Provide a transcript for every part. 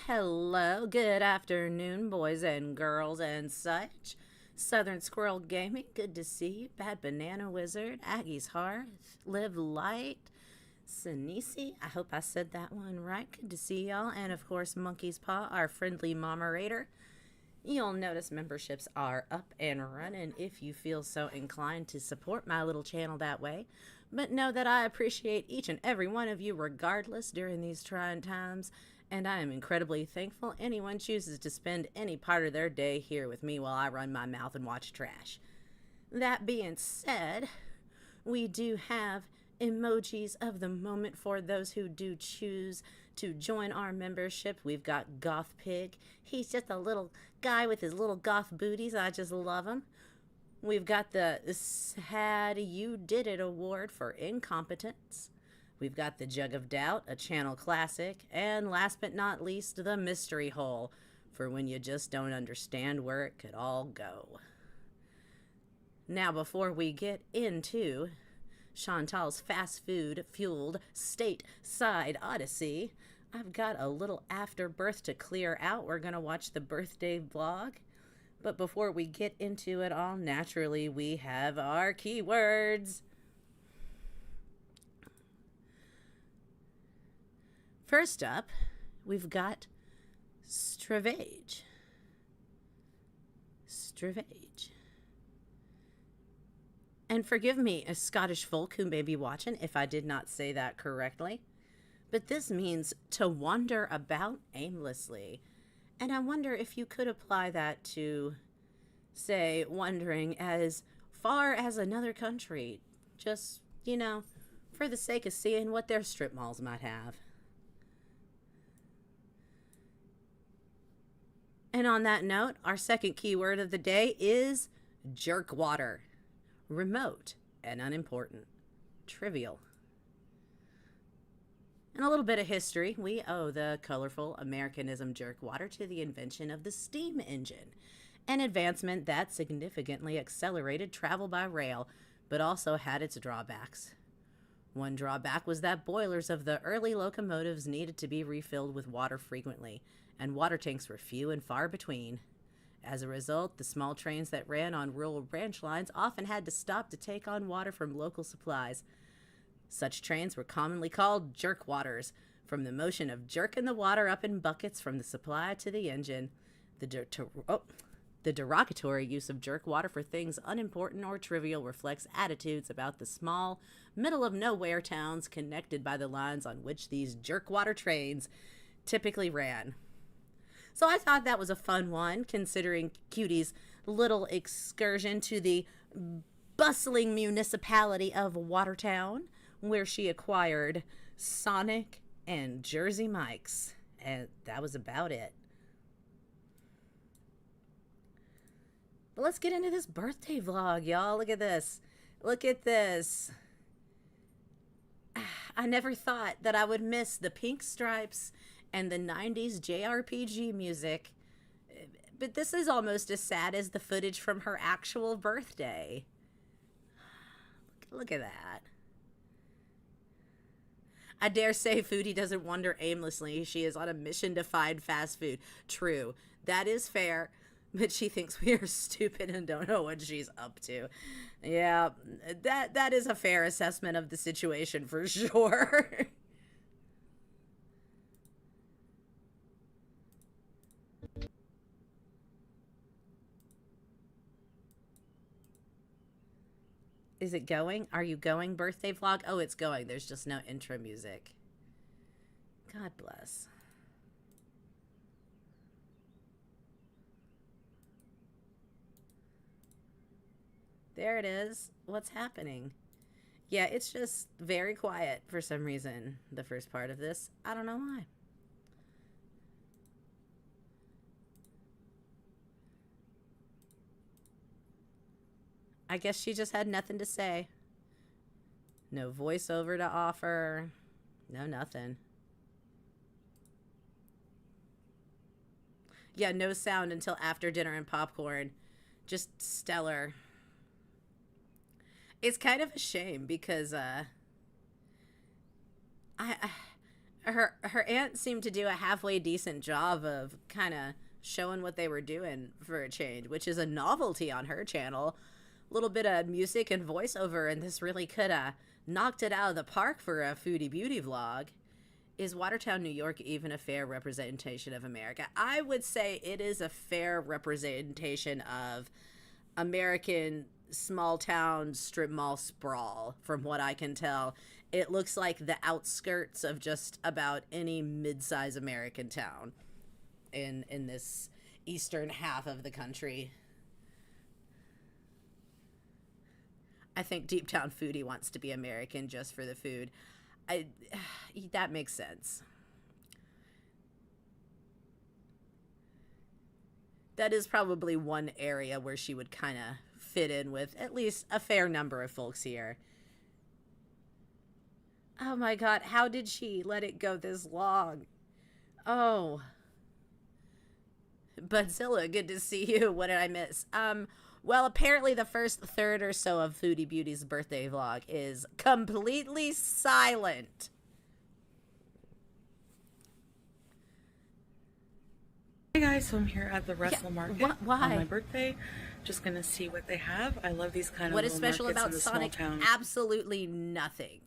Hello, good afternoon, boys and girls and such. Southern Squirrel Gaming, good to see you. Bad Banana Wizard, Aggie's Hearth, Live Light, Sinisi, I hope I said that one right. Good to see y'all. And of course, Monkey's Paw, our friendly moderator. You'll notice memberships are up and running if you feel so inclined to support my little channel that way. But know that I appreciate each and every one of you regardless during these trying times, and I am incredibly thankful anyone chooses to spend any part of their day here with me while I run my mouth and watch trash. That being said, we do have emojis of the moment for those who do choose to join our membership. We've got Goth Pig. He's just a little guy with his little goth booties. I just love him. We've got the Sad You Did It award for incompetence. We've got the Jug of Doubt, a channel classic. And last but not least, the Mystery Hole, for when you just don't understand where it could all go. Now, before we get into Chantal's fast food fueled stateside odyssey, I've got a little afterbirth to clear out. We're going to watch the birthday vlog. But before we get into it all, naturally, we have our keywords. First up, we've got stravage. Stravage. And forgive me, a Scottish folk who may be watching, if I did not say that correctly. But this means to wander about aimlessly. And I wonder if you could apply that to, say, wandering as far as another country. Just, you know, for the sake of seeing what their strip malls might have. And on that note, our second keyword of the day is jerkwater. Remote and unimportant. Trivial. And a little bit of history. We owe the colorful Americanism jerkwater to the invention of the steam engine, an advancement that significantly accelerated travel by rail, but also had its drawbacks. One drawback was that boilers of the early locomotives needed to be refilled with water frequently, and water tanks were few and far between. As a result, the small trains that ran on rural branch lines often had to stop to take on water from local supplies. Such trains were commonly called jerkwaters, from the motion of jerking the water up in buckets from the supply to the engine. The derogatory use of jerkwater for things unimportant or trivial reflects attitudes about the small, middle-of-nowhere towns connected by the lines on which these jerkwater trains typically ran. So I thought that was a fun one, considering Cutie's little excursion to the bustling municipality of Watertown, where she acquired Sonic and Jersey Mike's, and that was about it. But let's get into this birthday vlog, y'all. Look at this. Look at this. I never thought that I would miss the pink stripes and the 90s JRPG music, but this is almost as sad as the footage from her actual birthday. Look at that. I dare say Foodie doesn't wander aimlessly. She is on a mission to find fast food. True, that is fair, but she thinks we are stupid and don't know what she's up to. Yeah, that is a fair assessment of the situation for sure. Is it going? Are you going, birthday vlog? Oh, it's going. There's just no intro music. God bless. There it is. What's happening? Yeah, it's just very quiet for some reason, the first part of this. I don't know why. I guess she just had nothing to say. No voiceover to offer. No nothing. Yeah, no sound until after dinner and popcorn. Just stellar. It's kind of a shame because I her aunt seemed to do a halfway decent job of kind of showing what they were doing for a change, which is a novelty on her channel. A little bit of music and voiceover, and this really could have knocked it out of the park for a foodie beauty vlog. Is Watertown, New York even a fair representation of America? I would say it is a fair representation of American small town strip mall sprawl, from what I can tell. It looks like the outskirts of just about any mid-size American town in this eastern half of the country. I think Deep Down Foodie wants to be American just for the food. That makes sense. That is probably one area where she would kind of fit in with at least a fair number of folks here. Oh my God, how did she let it go this long? Oh. Budzilla, good to see you. What did I miss? Well, apparently the first third or so of Foodie Beauty's birthday vlog is completely silent. Hey guys, so I'm here at the Russell Market why? on my birthday. Just gonna see what they have. I love these kind of what is little special markets about in the Sonic? small towns. Absolutely nothing.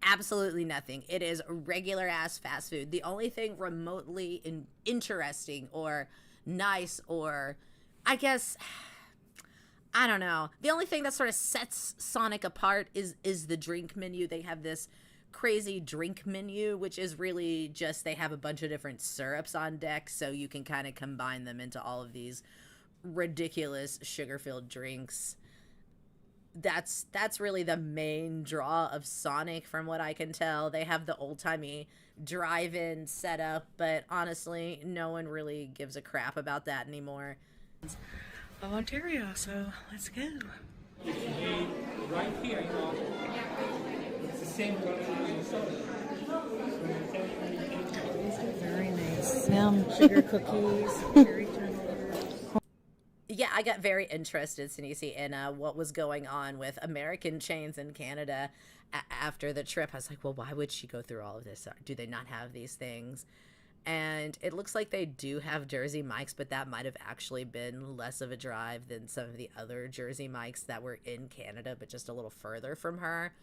Absolutely nothing. It is regular ass fast food. The only thing remotely interesting or nice, or I guess, I don't know, the only thing that sort of sets Sonic apart is the drink menu. They have this crazy drink menu, which is really just, they have a bunch of different syrups on deck, so you can kind of combine them into all of these ridiculous sugar-filled drinks. That's really the main draw of Sonic, from what I can tell. They have the old-timey drive-in setup, but honestly, no one really gives a crap about that anymore. Of Ontario, so let's go. Right here, it's the same Minnesota. Very nice. Yum. Sugar cookies, cherry turnovers. Yeah, I got very interested, Sinisi, in what was going on with American chains in Canada after the trip. I was like, well, why would she go through all of this? Do they not have these things? And it looks like they do have Jersey Mike's, but that might have actually been less of a drive than some of the other Jersey Mike's that were in Canada, but just a little further from her.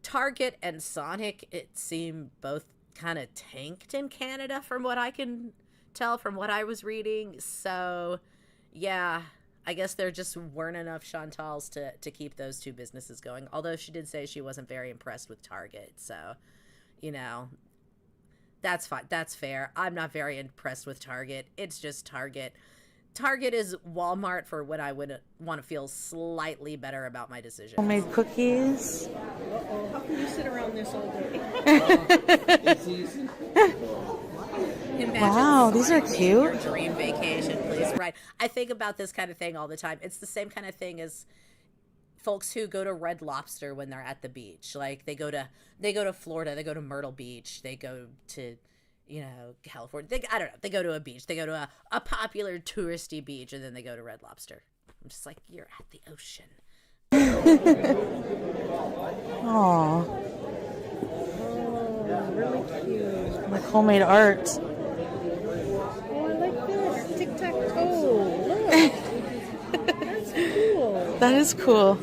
Target and Sonic, it seemed both kind of tanked in Canada, from what I can tell from what I was reading. So yeah, I guess there just weren't enough Chantals to keep those two businesses going. Although she did say she wasn't very impressed with Target. So, you know, that's fine. That's fair. I'm not very impressed with Target. It's just Target. Target is Walmart for when I would want to feel slightly better about my decision. Homemade cookies. Uh-oh. How can you sit around this all day? It's easy. Wow, these are cute. Your dream vacation, please. Right. I think about this kind of thing all the time. It's the same kind of thing as folks who go to Red Lobster when they're at the beach. Like they go to Florida, they go to Myrtle Beach, they go to, you know, California. I don't know. They go to a beach. They go to a popular touristy beach, and then they go to Red Lobster. I'm just like, you're at the ocean. Aww. Oh, really cute. Like homemade art. Oh, I like this. Tic-tac-toe. Look. That's cool. That is cool.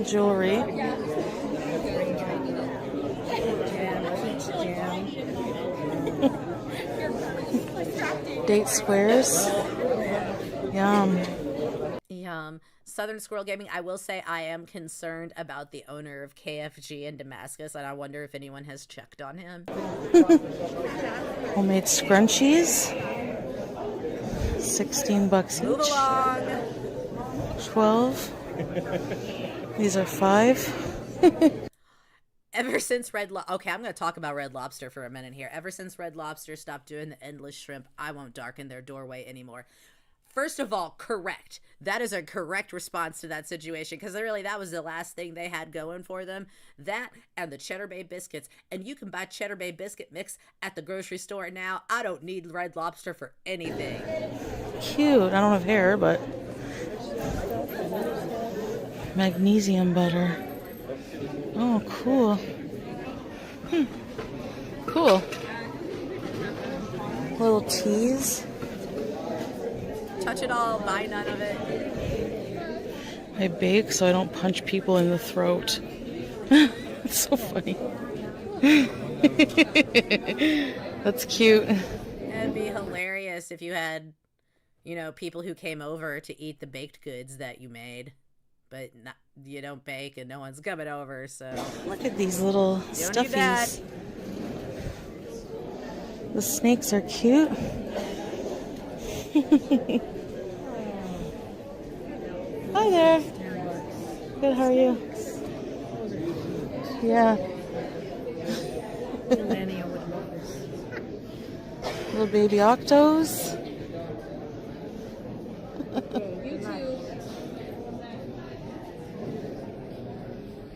Jewelry. Date squares. Yum. Yum. Southern Squirrel Gaming, I will say I am concerned about the owner of KFG in Damascus, and I wonder if anyone has checked on him. Homemade scrunchies. $16 Move each. along. 12. These are 5. Ever since okay, I'm going to talk about Red Lobster for a minute here. Ever since Red Lobster stopped doing the endless shrimp, I won't darken their doorway anymore. First of all, correct. That is a correct response to that situation, because really that was the last thing they had going for them. That and the Cheddar Bay biscuits. And you can buy Cheddar Bay biscuit mix at the grocery store now. I don't need Red Lobster for anything. Cute. I don't have hair, but magnesium butter. Oh, cool. Cool. Little teas. Touch it all, buy none of it. I bake so I don't punch people in the throat. It's so funny. That's cute. It'd be hilarious if you had, you know, people who came over to eat the baked goods that you made, but not, you don't bake and no one's coming over, so. Look at these little Don't do that. stuffies. The snakes are cute. Hi there. Good, how are you? Yeah. Melania would love this. Little baby octos.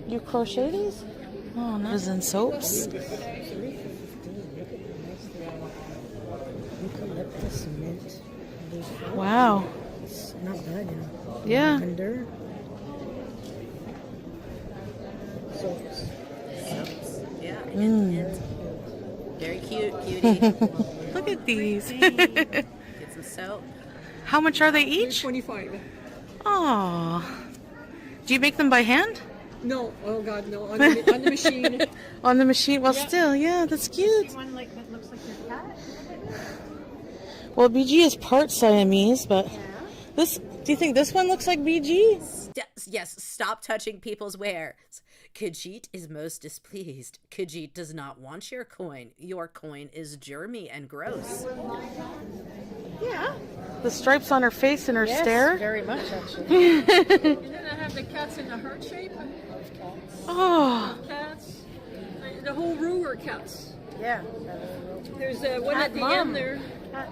You crochet these? Oh, nice. And soaps. Eucalyptus mint. Wow. It's not bad, you know. Yeah. Lavender. Soaps. Yeah, it's very cute, cutie. Look at these. Get some soap. How much are they each? 25. Oh. Do you make them by hand? No, oh God, no. On the machine. On the machine? Well, still, yeah, that's cute. One like that looks like your cat. Well, BG is part Siamese, but this. Do you think this one looks like BG? Yes, stop touching people's wares. Khajiit is most displeased. Khajiit does not want your coin. Your coin is germy and gross. Yeah. The stripes on her face and her stare. Very much actually. And then I have the cats in the heart shape. Oh, Cats. The whole row are cats. Yeah. There's one at the end there.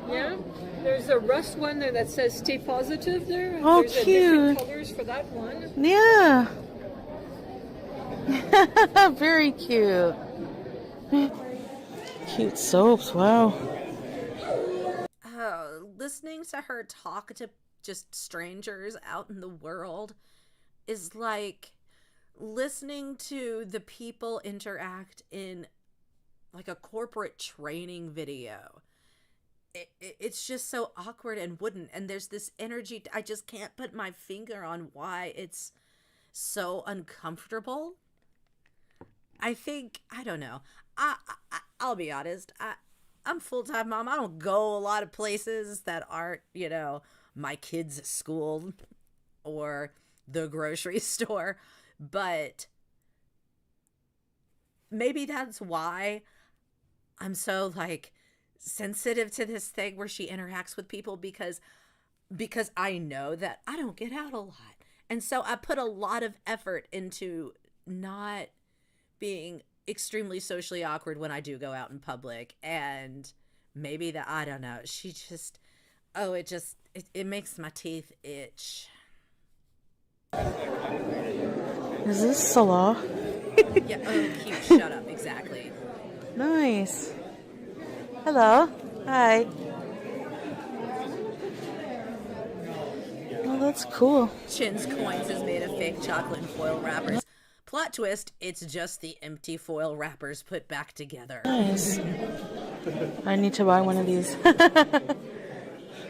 Yeah. There's a rust one there that says "Stay positive" there. Oh, There's cute. different colors for that one. yeah. Very cute. Cute soaps, wow. Oh, listening to her talk to just strangers out in the world is like listening to the people interact in like a corporate training video. It's just so awkward and wooden, and there's this energy. I just can't put my finger on why it's so uncomfortable. I don't know. I'll be honest. I'm full-time mom. I don't go a lot of places that aren't, you know, my kids' school or the grocery store, but maybe that's why I'm so like sensitive to this thing where she interacts with people, because I know that I don't get out a lot. And so I put a lot of effort into not being extremely socially awkward when I do go out in public. And maybe that, I don't know, she just, it makes my teeth itch. Is this Salah? Yeah, oh, cute, shut up, exactly. Nice. Hello. Hi. Oh, that's cool. Chin's Coins is made of fake chocolate and foil wrappers. Plot twist, it's just the empty foil wrappers put back together. Nice. I need to buy one of these.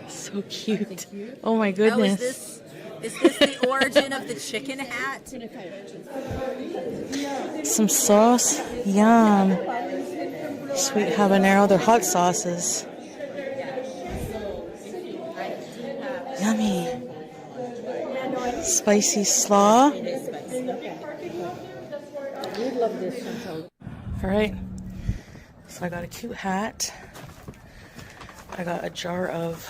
So cute. Oh my Oh, goodness. is this the origin of the chicken hat? Some sauce. Yum. Sweet habanero. They're hot sauces. Yummy. Spicy slaw. All right. So I got a cute hat. I got a jar of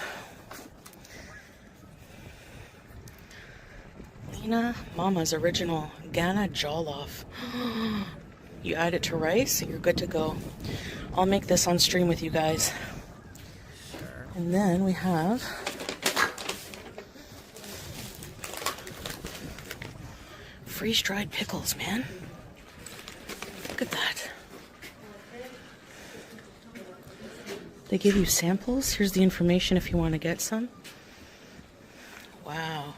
Lena Mama's original Ghana jollof. You add it to rice, you're good to go. I'll make this on stream with you guys. Sure. And then we have freeze-dried pickles, man. Look at that. They give you samples. Here's the information if you want to get some. Wow.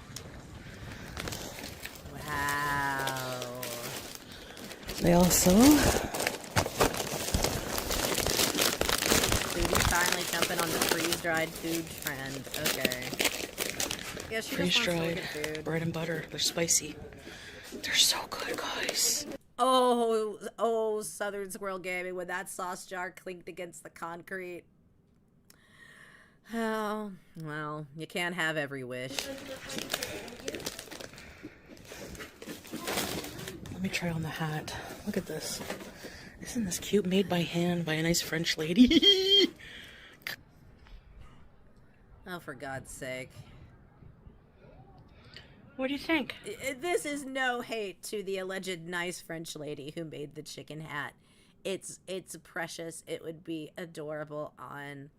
Wow. They also Foodie finally jumping on the freeze-dried food trend. Okay. Yeah, she just wants to look freeze-dried at food. bread and butter. They're spicy. They're so good, guys. Oh, Southern Squirrel Gaming when that sauce jar clinked against the concrete. Oh, well, you can't have every wish. Let me try on the hat. Look at this. Isn't this cute? Made by hand by a nice French lady. Oh, for God's sake. What do you think? This is no hate to the alleged nice French lady who made the chicken hat. It's precious. It would be adorable on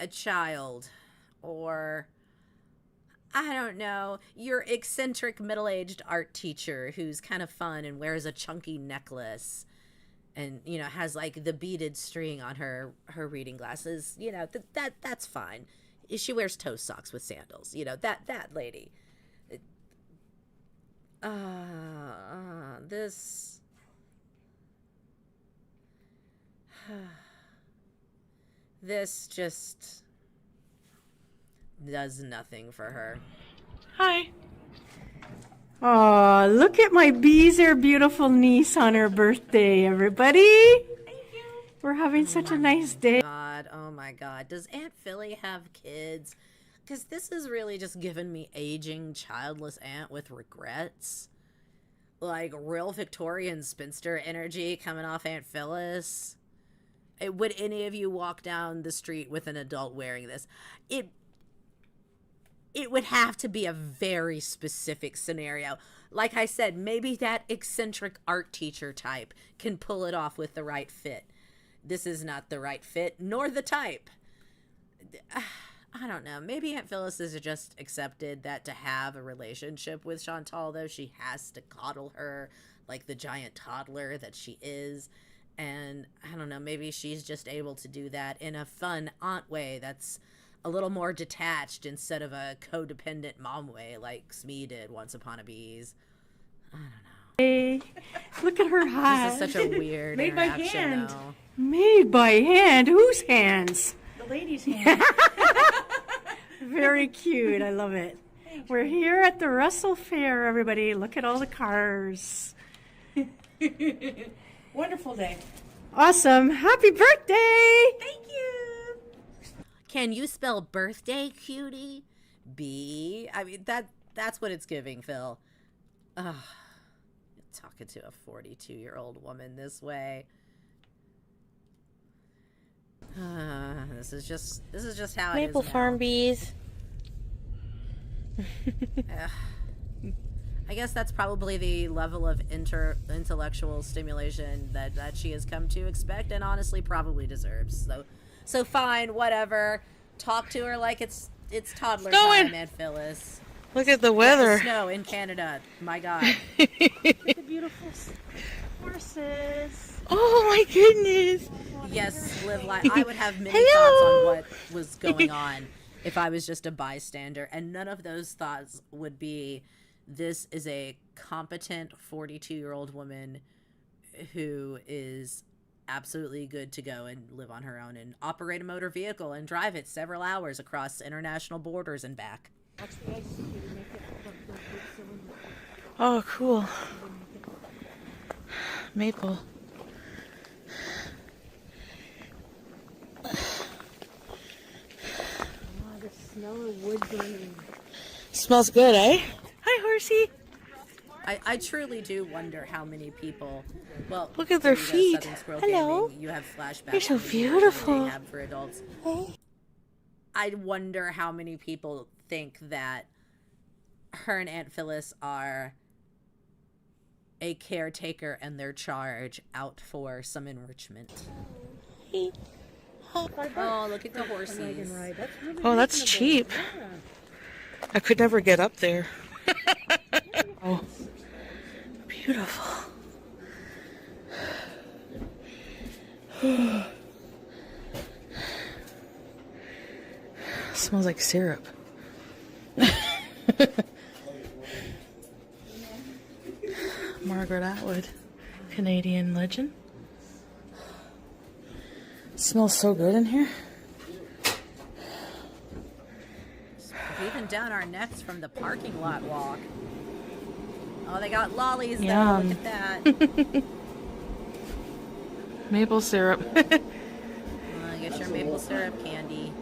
a child or, I don't know, your eccentric middle-aged art teacher who's kind of fun and wears a chunky necklace and, you know, has like the beaded string on her reading glasses. You know, that's fine. She wears toe socks with sandals. You know, that lady. This this just does nothing for her. Hi. Oh, look at my Beezer beautiful niece on her birthday, everybody. Thank you. We're having such a nice day. God, oh my God. Does Aunt Philly have kids? Because this is really just giving me aging, childless aunt with regrets. Like real Victorian spinster energy coming off Aunt Phyllis. Would any of you walk down the street with an adult wearing this? It would have to be a very specific scenario. Like I said, maybe that eccentric art teacher type can pull it off with the right fit. This is not the right fit, nor the type. I don't know. Maybe Aunt Phyllis has just accepted that to have a relationship with Chantal, though, she has to coddle her like the giant toddler that she is. And I don't know, maybe she's just able to do that in a fun aunt way that's a little more detached instead of a codependent mom way like Smee did once upon a bees. I don't know. Hey, look at her hat. This is such a weird Made by interaction, hand. though. Made by hand? Whose hands? The lady's hand. Very cute. I love it. We're here at the Russell Fair, everybody. Look at all the cars. Wonderful day. Awesome. Happy birthday. Thank you. Can you spell birthday, cutie? B. I mean, that's what it's giving, Phil. Ugh. Talking to a 42-year-old woman this way. This is just how Maple it is Farm bees. I guess that's probably the level of intellectual stimulation that she has come to expect and honestly probably deserves. So fine, whatever. Talk to her like it's toddler Snowing. time, Aunt Phyllis. Look at the Let weather. the snow in Canada. My God. The beautiful horses. Oh my goodness. Yes, live life. I would have many thoughts on what was going on if I was just a bystander, and none of those thoughts would be, this is a competent 42-year-old woman who is absolutely good to go and live on her own and operate a motor vehicle and drive it several hours across international borders and back. Oh, cool. Maple. The smell of wood burning. Smells good, eh? Hi, horsey. I truly do wonder how many people, well, Look at their there you go, feet. Southern Squirrel Hello. Gaming, you have flashbacks. You're so to the beautiful. they have for adults. I wonder how many people think that her and Aunt Phyllis are a caretaker and their charge out for some enrichment. Oh, look at the horses. Oh, that's cheap. I could never get up there. Oh, beautiful. Smells like syrup. Margaret Atwood. Canadian legend. Smells so good in here. Breathing down our necks from the parking lot walk. Oh, they got lollies though. Yum. Look at that. Maple syrup. I guess your maple syrup candy.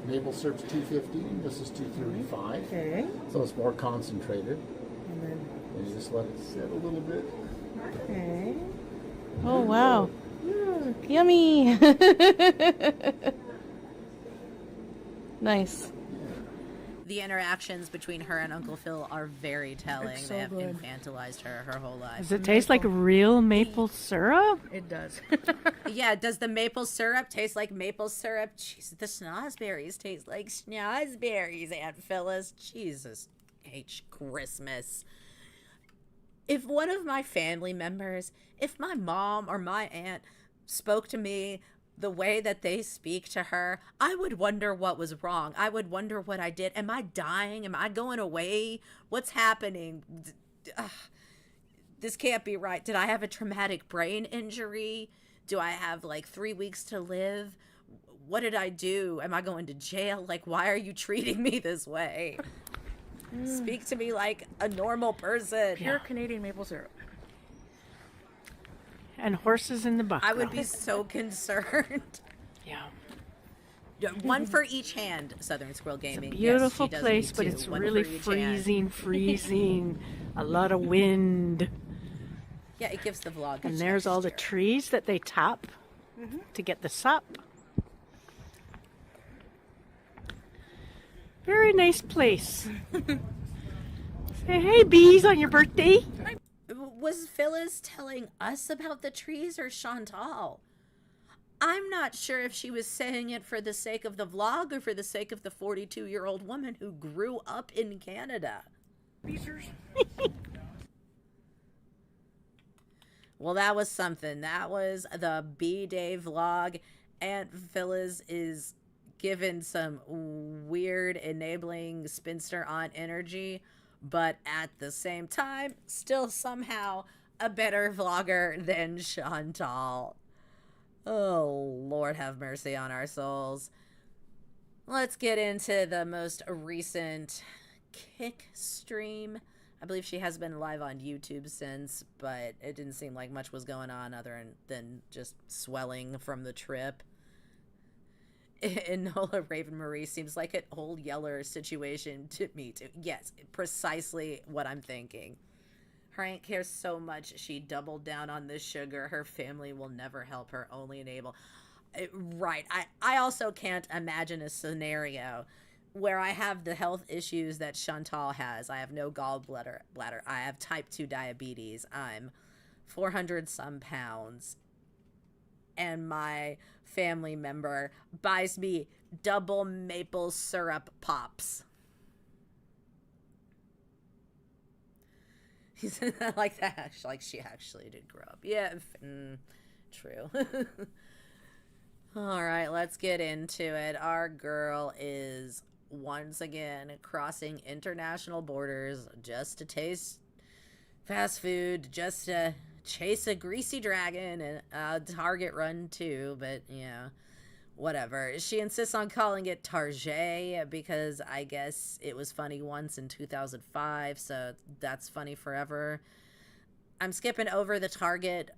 Maple syrup's $2.50. This is $2.35. Okay. So it's more concentrated. And then, And you just let it sit a little bit. okay. Oh, wow. Yummy. Nice. The interactions between her and Uncle Phil are very telling. It's so They have good. infantilized her whole life. Does it taste like real maple syrup? It does. Yeah, does the maple syrup taste like maple syrup? Jeez, the schnozberries taste like schnozberries, Aunt Phyllis. Jesus H. Christmas. If one of my family members, if my mom or my aunt spoke to me the way that they speak to her, I would wonder what was wrong. I would wonder what I did. Am I dying? Am I going away? What's happening? Ugh. This can't be right. Did I have a traumatic brain injury? Do I have like 3 weeks to live? What did I do? Am I going to jail? Like, why are you treating me this way? Speak to me like a normal person. Pure Canadian maple syrup. And horses in the buck. I would be so concerned. Yeah. One for each hand, Southern Squirrel Gaming. Beautiful Yes, she does place, need but two. it's One really for each hand. freezing. A lot of wind. Yeah, it gives the vlog. And there's all the trees that they top to get the sup. Very nice place. Say hey, bees, on your birthday. Was Phyllis telling us about the trees or Chantal? I'm not sure if she was saying it for the sake of the vlog or for the sake of the 42-year-old woman who grew up in Canada. Well, that was something. That was the B-Day vlog. Aunt Phyllis is given some weird enabling spinster aunt energy, but at the same time, still somehow a better vlogger than Chantal. Oh, Lord have mercy on our souls. Let's get into the most recent Kick stream. I believe she has been live on YouTube since, but it didn't seem like much was going on other than just swelling from the trip. Enola Raven Marie seems like an old Yeller situation to me too. Yes, precisely what I'm thinking. Her aunt cares so much she doubled down on the sugar. Her family will never help her, only enable. Right. I also can't imagine a scenario where I have the health issues that Chantal has. I have no gallbladder. I have type 2 diabetes. I'm 400 some pounds. And my family member buys me double maple syrup pops. He said that like that, like she actually did grow up. Yeah, true. All right, let's get into it. Our girl is once again crossing international borders just to taste fast food, just to chase a greasy dragon and a Target run too, but yeah, whatever. She insists on calling it Target because I guess it was funny once in 2005, so that's funny forever. I'm skipping over the Target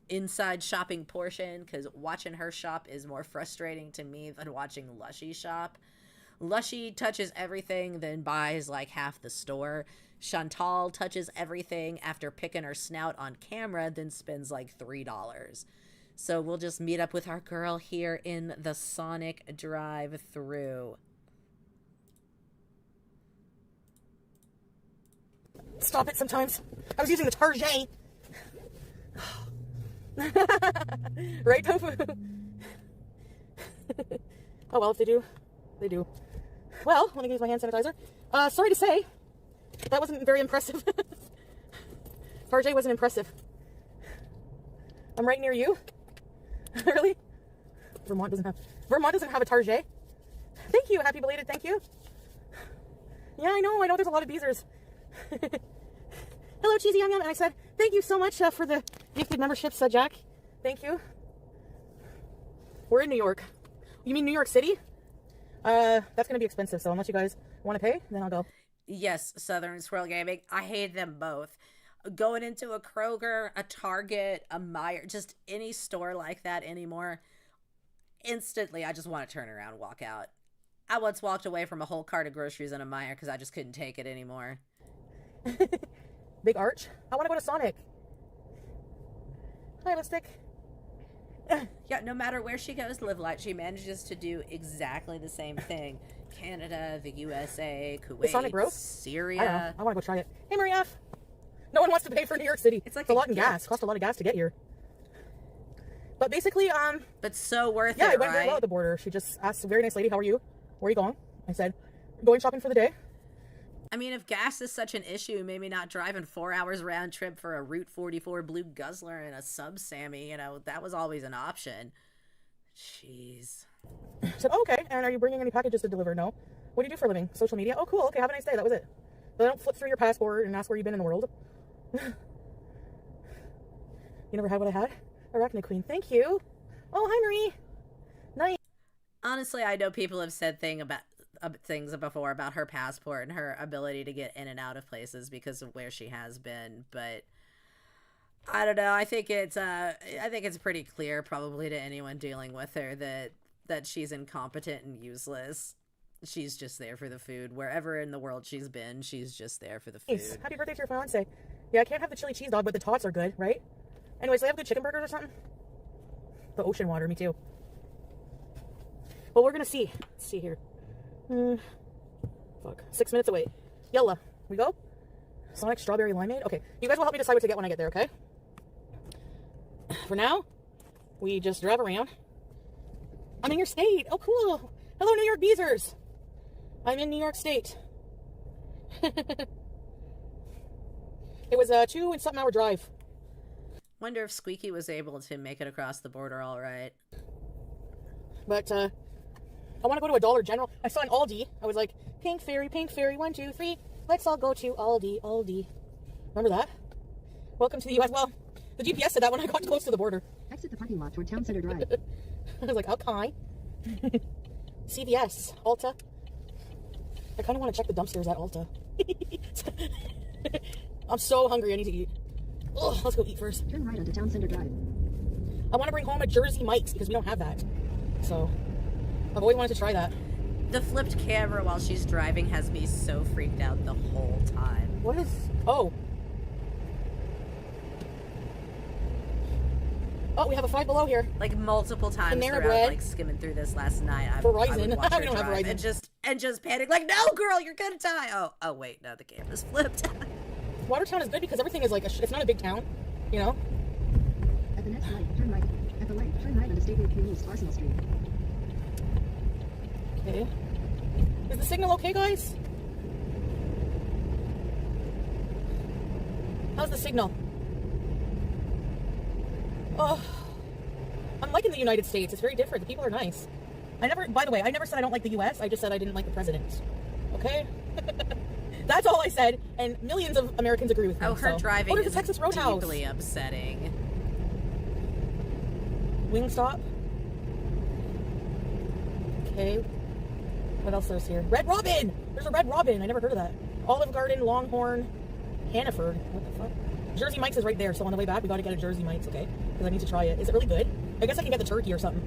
inside shopping portion because watching her shop is more frustrating to me than watching Lushy shop. Lushy touches everything, then buys like half the store. Chantal touches everything after picking her snout on camera, then spends like $3. So we'll just meet up with our girl here in the Sonic drive-thru. Stop it sometimes. I was using the Target. Right, Tofu? Oh, well, if they do, they do. Well, let me use my hand sanitizer. Sorry to say, that wasn't very impressive. Target wasn't impressive. I'm right near you. Really? Vermont doesn't have a Target. Thank you. Happy belated. Thank you. Yeah, I know there's a lot of beezers. hello, Cheesy Yum Yum. And I said, thank you so much for the gifted memberships, Jack. Thank you. We're in New York. You mean New York City? That's going to be expensive, so unless you guys want to pay, then I'll go. Yes, Southern Squirrel Gaming. I hate them both. Going into a Kroger, a Target, a Meijer, just any store like that anymore, instantly I just want to turn around and walk out. I once walked away from a whole cart of groceries in a Meijer because I just couldn't take it anymore. Big Arch? I want to go to Sonic. Hi, Lipstick. Yeah, no matter where she goes, Live Light, she manages to do exactly the same thing. Canada, the USA, Kuwait, Sonic Grove? Syria. I don't know. I want to go try it. Hey, Marie F. No one wants to pay for New York City. It's like a lot a in gas. gift. Cost a lot of gas to get here. But basically, But so worth yeah, it, it went very right? well at the border. She just asked a very nice lady, how are you? Where are you going? I said, going shopping for the day. I mean, if gas is such an issue, maybe not driving 4 hours round trip for a Route 44 Blue Guzzler and a Sub Sammy, you know, that was always an option. Jeez. I said, oh, okay. And are you bringing any packages to deliver? No. What do you do for a living? Social media? Oh, cool. Okay, have a nice day. That was it. They don't flip through your passport and ask where you've been in the world. You never had what I had? Arachnid Queen. Thank you. Oh, hi, Marie. Nice. Honestly, I know people have said things before about her passport and her ability to get in and out of places because of where she has been, but I don't know. I think it's pretty clear, probably to anyone dealing with her, that she's incompetent and useless. She's just there for the food. Wherever in the world she's been, she's just there for the food. Nice. Happy birthday to your fiance. Yeah, I can't have the chili cheese dog, but the tots are good, right? Anyways, they have good chicken burgers or something. The ocean water, me too. Well, we're gonna see. Let's see here. Fuck. 6 minutes away. Yalla. We go? Sonic strawberry limeade? Okay. You guys will help me decide what to get when I get there, okay? For now, we just drive around. I'm in your state. Oh, cool. Hello, New York Beezers. I'm in New York State. It was a 2 and something hour drive. Wonder if Squeaky was able to make it across the border all right. But, I want to go to a Dollar General. I saw an Aldi. I was like, Pink Fairy, 1, 2, 3. Let's all go to Aldi. Remember that? Welcome to the U.S. Well, the GPS said that when I got close to the border. Exit the parking lot toward Town Center Drive. I was like, okay. CVS, Ulta. I kind of want to check the dumpsters at Ulta. I'm so hungry. I need to eat. Ugh, let's go eat first. Turn right onto Town Center Drive. I want to bring home a Jersey Mike's because we don't have that. So, I've always wanted to try that. The flipped camera while she's driving has me so freaked out the whole time. What is... Oh. Oh, we have a Five Below here. Like multiple times Panera throughout, Bread. like skimming through this last night. I Verizon. would watch her We don't have drive Verizon. and just panic like, no, girl, you're gonna die. Oh, wait, no, the camera's flipped. Watertown is good because everything is like it's not a big town, you know. At the next light, turn right. At the light, turn right onto State Road 3 East, Arsenal Street. Okay. Is the signal okay, guys? How's the signal? Oh, I'm liking the United States. It's very different. The people are nice. By the way, I never said I don't like the U.S. I just said I didn't like the president. Okay? That's all I said, and millions of Americans agree with me. Oh, her so. driving there's is a Texas Roadhouse. deeply upsetting. Wingstop. Okay. What else is here? Red Robin! There's a Red Robin. I never heard of that. Olive Garden, Longhorn, Hannaford. What the fuck? Jersey Mike's is right there, so on the way back, we gotta get a Jersey Mike's, okay? Because I need to try it. Is it really good? I guess I can get the turkey or something.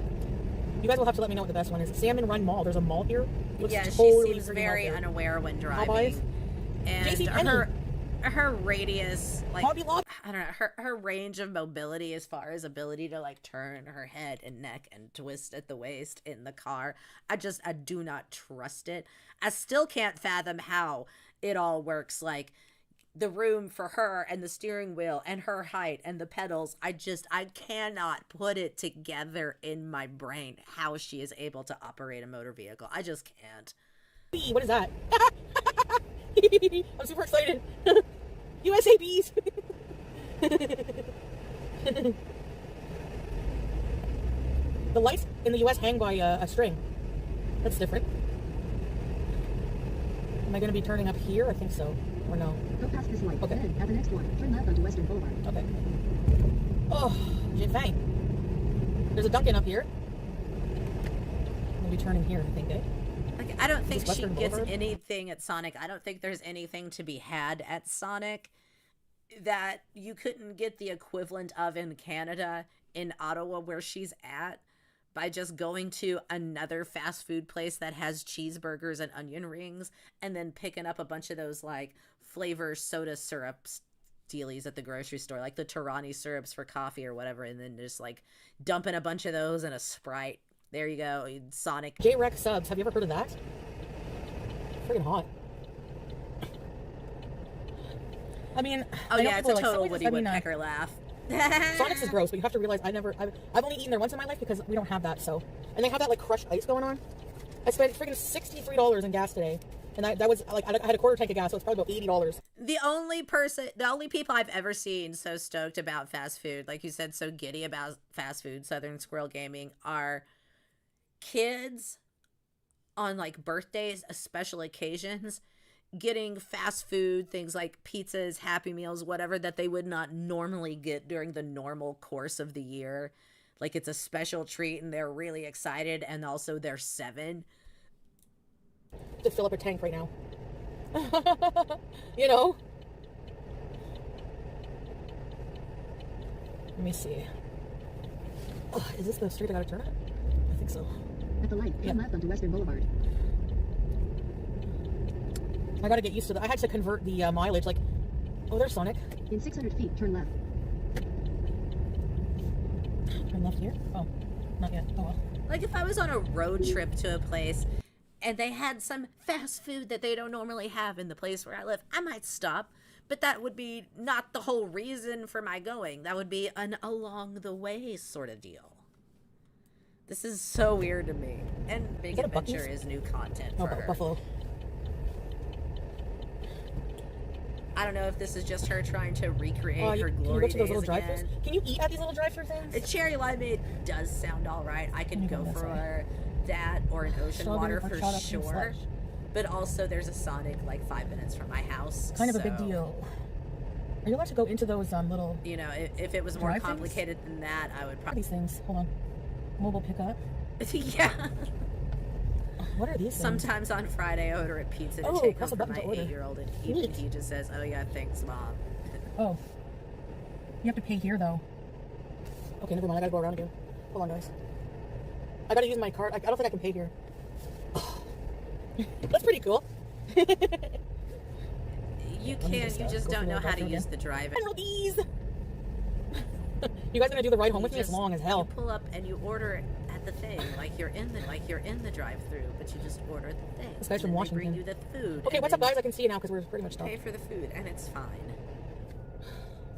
You guys will have to let me know what the best one is. Salmon Run Mall. There's a mall here. It looks Yeah, totally she seems freaking very out there. unaware when Popeyes. driving. And JCPenney. her radius, like, Hobby Lobby. I don't know, her range of mobility as far as ability to, like, turn her head and neck and twist at the waist in the car, I do not trust it. I still can't fathom how it all works, like, the room for her and the steering wheel and her height and the pedals. I cannot put it together in my brain how she is able to operate a motor vehicle. I just can't. What is that? I'm super excited. USA bees. The lights in the US hang by a string. That's different. Am I going to be turning up here? I think so. Or no? Go past this light. Okay. Then, at the next one, turn left onto Western Boulevard. Okay. Oh, Jin Fang. There's a Dunkin' up here. I'm going to be turning here, I think, eh? Like, I don't think she Western gets Boulevard? anything at Sonic. I don't think there's anything to be had at Sonic that you couldn't get the equivalent of in Canada, in Ottawa, where she's at, by just going to another fast food place that has cheeseburgers and onion rings, and then picking up a bunch of those, like, flavor soda syrups dealies at the grocery store, like the Torani syrups for coffee or whatever, and then just, like, dumping a bunch of those in a Sprite. There you go, Sonic. J-Rex subs. Have you ever heard of that? Freaking hot. I mean, Oh, I know yeah, it's people a are like, total Subway's Woody is 79. Woodpecker laugh. Sonic's is gross, but you have to realize I've only eaten there once in my life because we don't have that. So, and they have that like crushed ice going on. I spent freaking $63 in gas today, and that was like I had a quarter tank of gas, so it's probably about $80. The only people I've ever seen so stoked about fast food, like you said, so giddy about fast food, Southern Squirrel Gaming, are kids on like birthdays, special occasions, getting fast food, things like pizzas, Happy Meals, whatever, that they would not normally get during the normal course of the year. Like it's a special treat and they're really excited, and also they're 7. To fill up a tank right now. You know? Let me see. Oh, is this the street I gotta turn at? I think so. At the light, turn left onto Western Boulevard. I gotta get used to that. I had to convert the mileage, like, oh, there's Sonic. In 600 feet, turn left. Turn left here? Oh, not yet. Oh, well. Like if I was on a road trip to a place and they had some fast food that they don't normally have in the place where I live, I might stop, but that would be not the whole reason for my going. That would be an along the way sort of deal. This is so weird to me. And Big that a Adventure Buc-ee's? is new content Oh, for her. Buffalo. I don't know if this is just her trying to recreate her can you glory go to those days little drive-thrus? again. Can you eat at these little drive-thru things? A cherry limeade does sound all right. I could go for that or an ocean water for sure. But also there's a Sonic like 5 minutes from my house. Kind of a big deal. Are you allowed to go into those little... You know, if it was more drive complicated than that, I would What are probably... these things? Hold on. Mobile pickup. Yeah. What are these things? Sometimes on Friday I order a pizza to Oh, take press home a for button my to order. 8-year-old, and Neat. he just says, "Oh yeah, thanks, Mom." Oh. You have to pay here, though. Okay, never mind. I gotta go around again. Hold on, guys. I gotta use my card. I don't think I can pay here. That's pretty cool. You can, you just go don't through know the how to drive-thru use again. the drive. I know these. You guys gonna do the ride home with me? It's long as hell. You pull up and you order at the thing, like you're in the drive-through, but you just order the thing. This guy's from and then Washington. They bring you the food. Okay, and what's up, then guys? I can see you now because we're pretty much you done. pay for the food, and it's fine.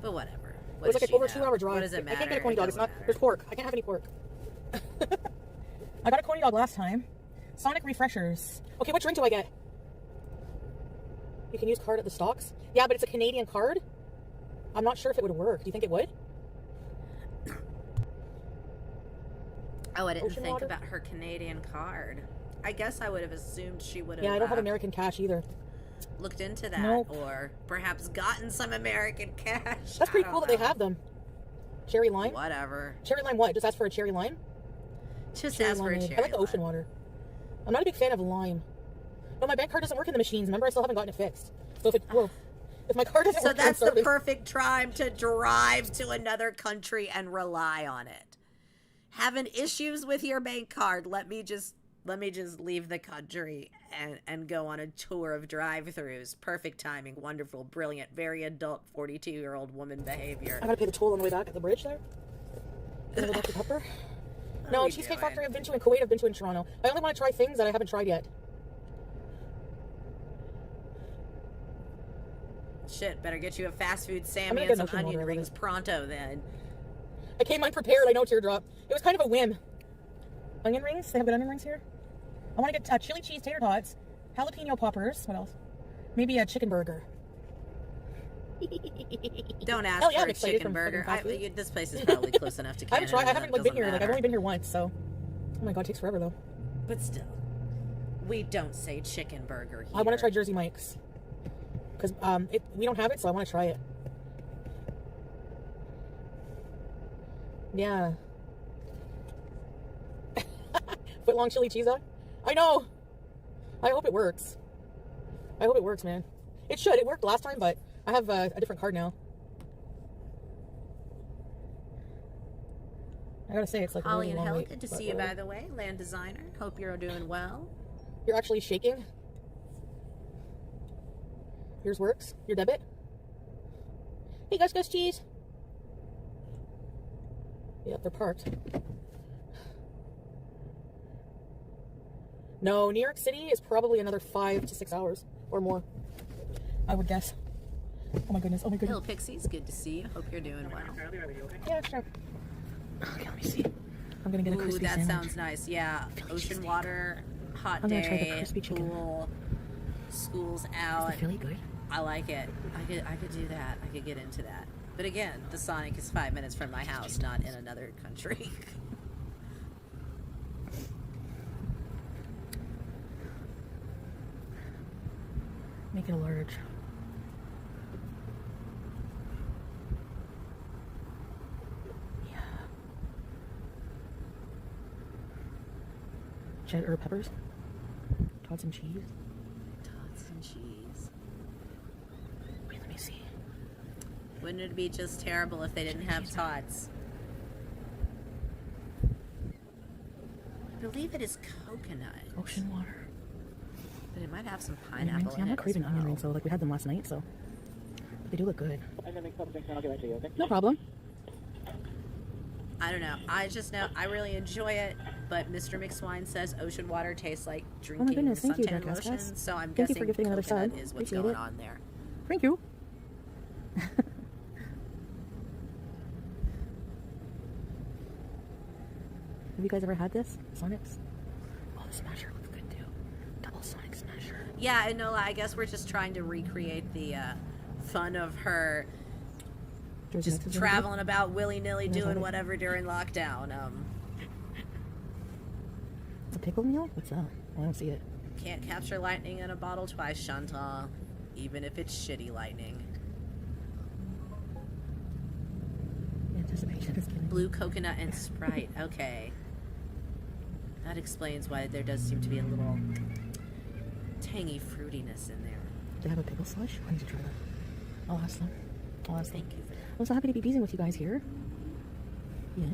But whatever. It was like an over 2-hour drive. What does it matter? I can't get a coney dog. It's not. Doesn't There's matter. pork. I can't have any pork. I got a coney dog last time. Sonic refreshers. Okay, what drink do I get? You can use card at the stocks. Yeah, but it's a Canadian card. I'm not sure if it would work. Do you think it would? Oh, I didn't Ocean think water? about her Canadian card. I guess I would have assumed she would have Yeah, I don't have American cash either. looked into that, Nope. or perhaps gotten some American cash. That's pretty I cool don't that they know. have them. Cherry lime? Whatever. Cherry lime what? Just ask for a cherry lime? Just Cherry ask for a limeade. cherry. I like the ocean lime. water. I'm not a big fan of lime. No, my bank card doesn't work in the machines. Remember, I still haven't gotten it fixed. So if my card doesn't So work, that's I'm the starving. perfect time to drive to another country and rely on it. Having issues with your bank card, let me just leave the country and go on a tour of drive-thrus. Perfect timing, wonderful, brilliant, very adult 42-year-old woman behavior. I gotta pay the toll on the way back at the bridge there. Gonna go Dr. Pepper. No, are we Cheesecake doing? Factory I've been to in Kuwait, I've been to in Toronto. I only want to try things that I haven't tried yet. Shit, better get you a fast food I'm Sammy gonna and get some an ocean onion water, rings pronto then. I came unprepared, I know, teardrop. It was kind of a whim. Onion rings? They have good onion rings here? I want to get chili cheese tater tots, jalapeno poppers. What else? Maybe a chicken burger. Don't ask Hell yeah, for I'm a excited chicken from burger. fucking fast food. This place is probably close enough to I Canada. haven't tried. I haven't that like been doesn't here. Like I've matter. only been here once, so. Oh my god, it takes forever though. But still. We don't say chicken burger here. I want to try Jersey Mike's. Because we don't have it, so I want to try it. Yeah. Foot long chili cheese on? I know. I hope it works. I hope it works, man. It should. It worked last time, but I have a different card now. I gotta say, it's like Holly a really and long Hell, wait, good to but see you, whatever. by the way. Land designer. Hope you're doing well. You're actually shaking. Yours works. Your debit. Hey, Gus cheese. Yep, they're parked. No, New York City is probably another 5 to 6 hours or more, I would guess. Oh my goodness, oh my goodness. Hill Pixies, good to see you. Hope you're doing well. Yeah, sure. Okay, let me see. I'm gonna get a Ooh, crispy that sandwich. sounds nice. Yeah, ocean water, hot I'm gonna day, try the crispy chicken. pool, school's Is out. the Philly good? I like it. I could do that. I could get into that. But again, the Sonic is 5 minutes from my house, not in another country. Make it a large. Yeah. Cheddar peppers. Tots and cheese. Tots and cheese. Wait, let me see. Wouldn't it be just terrible if they didn't have tots? I believe it is coconut, Ocean water. but it might have some Onion pineapple rings. Yeah, in I'm it not craving as onion well. rings, so like we had them last night, so but they do look good. I'm gonna make a couple drinks and I'll get back to you, okay? No problem. I don't know. I just know I really enjoy it, but Mr. McSwine says ocean water tastes like drinking goodness, thank you, suntan Jackass. lotion, so I'm Thank you for guessing gifting another coconut sub. is what's Appreciate going it. on there. Thank you. Have you guys ever had this? Sonic's? Oh, the Smasher looks good too. Double Sonic Smasher. Yeah, and no, I guess we're just trying to recreate the fun of her Jersey just Mike's is traveling about willy-nilly Yeah, doing totally. whatever during lockdown. A pickle meal? What's that? I don't see it. Can't capture lightning in a bottle twice, Chantal, even if it's shitty lightning. Anticipation is killing me. Blue coconut and Sprite. Okay. That explains why there does seem to be a little tangy fruitiness in there. Do they have a pickle slush? I need to try that. I'll ask them. I'll ask them. Thank you for that. I'm so happy to be beezing with you guys here. Yes.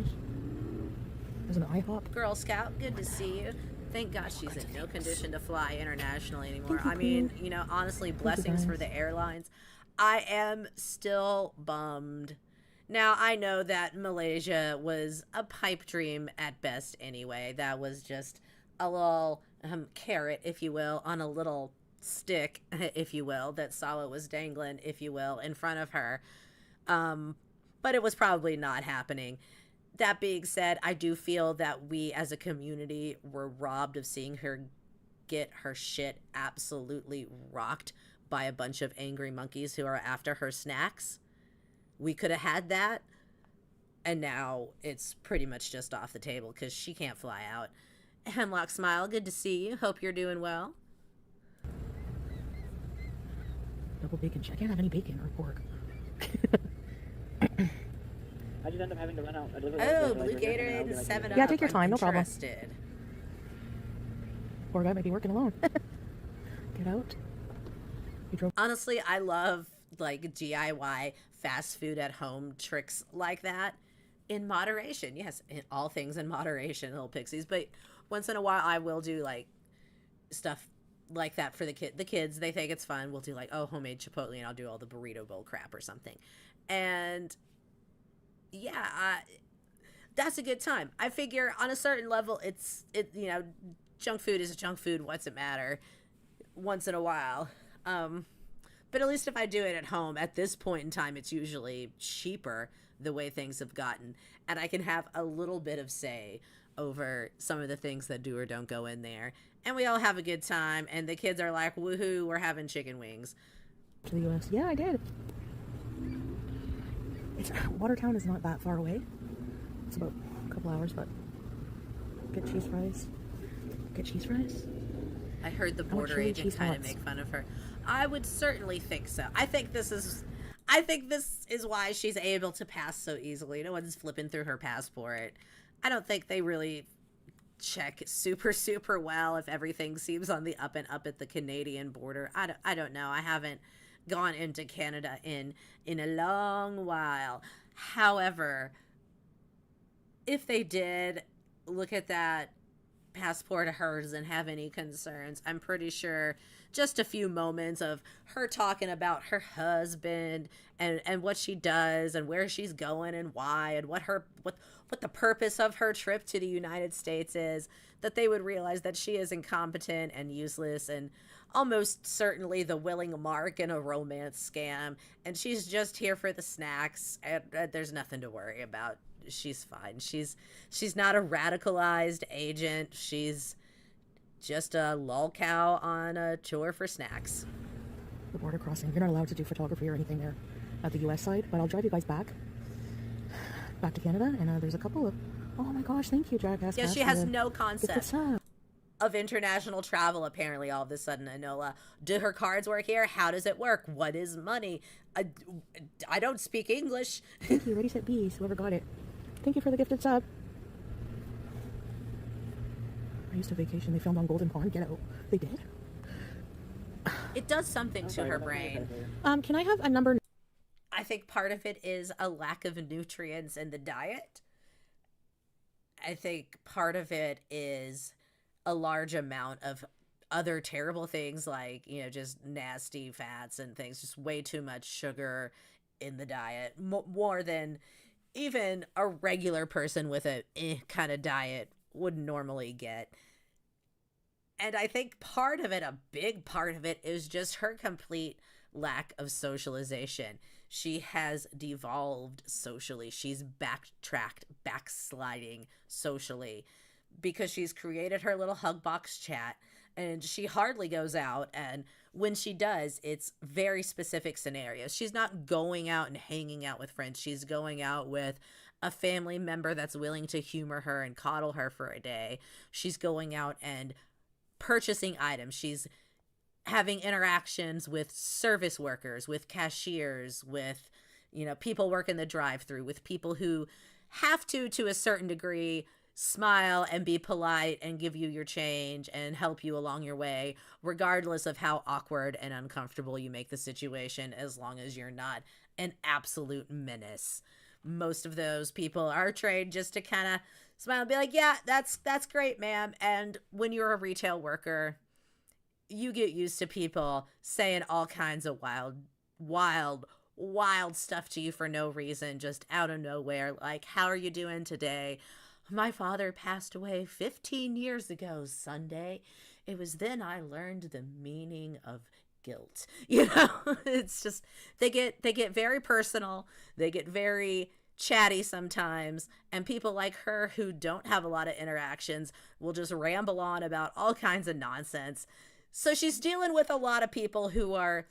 There's an IHOP. Girl Scout, good to see you. Thank God she's in no condition to fly internationally anymore. Thank you, I mean, Queen. you know, honestly, you, blessings for guys. the airlines. I am still bummed. Now, I know that Malaysia was a pipe dream at best anyway. That was just a little carrot, if you will, on a little stick, if you will, that Sawa was dangling, if you will, in front of her. But it was probably not happening. That being said, I do feel that we as a community were robbed of seeing her get her shit absolutely rocked by a bunch of angry monkeys who are after her snacks. We could have had that, and now it's pretty much just off the table because she can't fly out. Hemlock Smile, good to see you. Hope you're doing well. Double bacon. I can't have any bacon or pork. I just end up having to run out. I deliver Oh, the Blue Gatorade and 7-Up. Yeah, take your time, I'm no problem. interested. Poor guy might be working alone. Get out. You drove. Honestly, I love like DIY fast food at home tricks like that in moderation. Yes, in all things in moderation, little pixies. But once in a while, I will do like stuff like that for the kids. They think it's fun. We'll do like, oh, homemade Chipotle, and I'll do all the burrito bowl crap or something. And yeah, that's a good time. I figure on a certain level, you know, junk food is junk food. What's it matter? Once in a while. But at least if I do it at home, at this point in time, it's usually cheaper the way things have gotten. And I can have a little bit of say over some of the things that do or don't go in there. And we all have a good time. And the kids are like, woohoo, we're having chicken wings. To the U.S. Yeah, I did. Watertown is not that far away. It's about a couple hours, but get cheese fries. Get cheese fries. I heard the want border chili agent cheese kind of nuts. make fun of her. I would certainly think so. I think this is why she's able to pass so easily. No one's flipping through her passport. I don't think they really check super well if everything seems on the up and up at the Canadian border. I don't know. I haven't gone into Canada in a long while. However, if they did look at that passport of hers and have any concerns, I'm pretty sure just a few moments of her talking about her husband and what she does and where she's going and why and what the purpose of her trip to the United States is, that they would realize that she is incompetent and useless and almost certainly the willing mark in a romance scam, and she's just here for the snacks, and there's nothing to worry about. She's fine. She's not a radicalized agent. She's just a lol cow on a tour for snacks. The border crossing. You're not allowed to do photography or anything there at the U.S. side, but I'll drive you guys back to Canada, and there's a couple of... Oh my gosh, thank you, Jackass. Yeah, she has no concept up. of international travel, apparently, all of a sudden, Enola. Do her cards work here? How does it work? What is money? I don't speak English. Thank you. Ready, set, bees. Whoever got it. Thank you for the gifted sub. I used to vacation. They filmed on Golden Pond. Get out. They did? It does something to her brain. Can I have a number? I think part of it is a lack of nutrients in the diet. I think part of it is a large amount of other terrible things like, just nasty fats and things, just way too much sugar in the diet, more than even a regular person with a kind of diet would normally get. And I think a big part of it is just her complete lack of socialization. She has devolved socially. She's backsliding socially because she's created her little hug box chat, and she hardly goes out. And when she does, it's very specific scenarios. She's not going out and hanging out with friends. She's going out with a family member that's willing to humor her and coddle her for a day. She's going out and purchasing items. She's having interactions with service workers, with cashiers, with, people working the drive-thru, with people who have to a certain degree, smile and be polite and give you your change and help you along your way, regardless of how awkward and uncomfortable you make the situation, as long as you're not an absolute menace. Most of those people are trained just to kind of smile and be like, yeah, that's great, ma'am. And when you're a retail worker, you get used to people saying all kinds of wild stuff to you for no reason, just out of nowhere. Like, how are you doing today? My father passed away 15 years ago Sunday. It was then I learned the meaning of guilt. It's just, they get very personal. They get very chatty sometimes, and people like her who don't have a lot of interactions will just ramble on about all kinds of nonsense. So she's dealing with a lot of people who are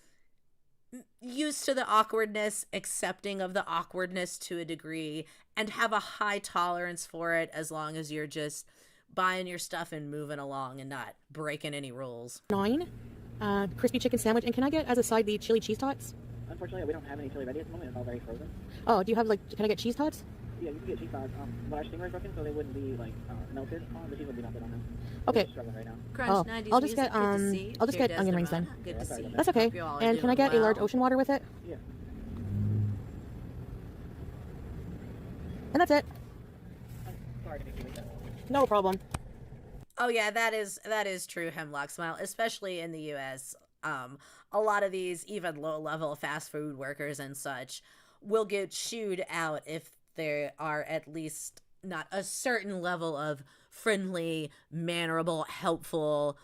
used to the awkwardness, accepting of the awkwardness to a degree, and have a high tolerance for it as long as you're just buying your stuff and moving along and not breaking any rules. 9 crispy chicken sandwich, and can I get as a side the chili cheese tots? Unfortunately, we don't have any chili ready at the moment. It's all very frozen. Oh, do you have can I get cheese tots? Yeah, you can get cheese tots. But our steamer is broken, so they wouldn't be melted. The cheese would be melted on them. Okay. We're struggling right now. Crunch 90s I'll just music, get good to see. I'll just Here, get onion rings then. Desdemona, good to see you. That's okay. Hope you all are And can I doing get a large well. ocean water with it? Yeah. And that's it. Sorry to make you wait that long. No problem. Oh yeah, that is true, Hemlock Smile, especially in the US. A lot of these even low-level fast food workers and such will get shooed out if there are at least not a certain level of friendly, mannerable, helpful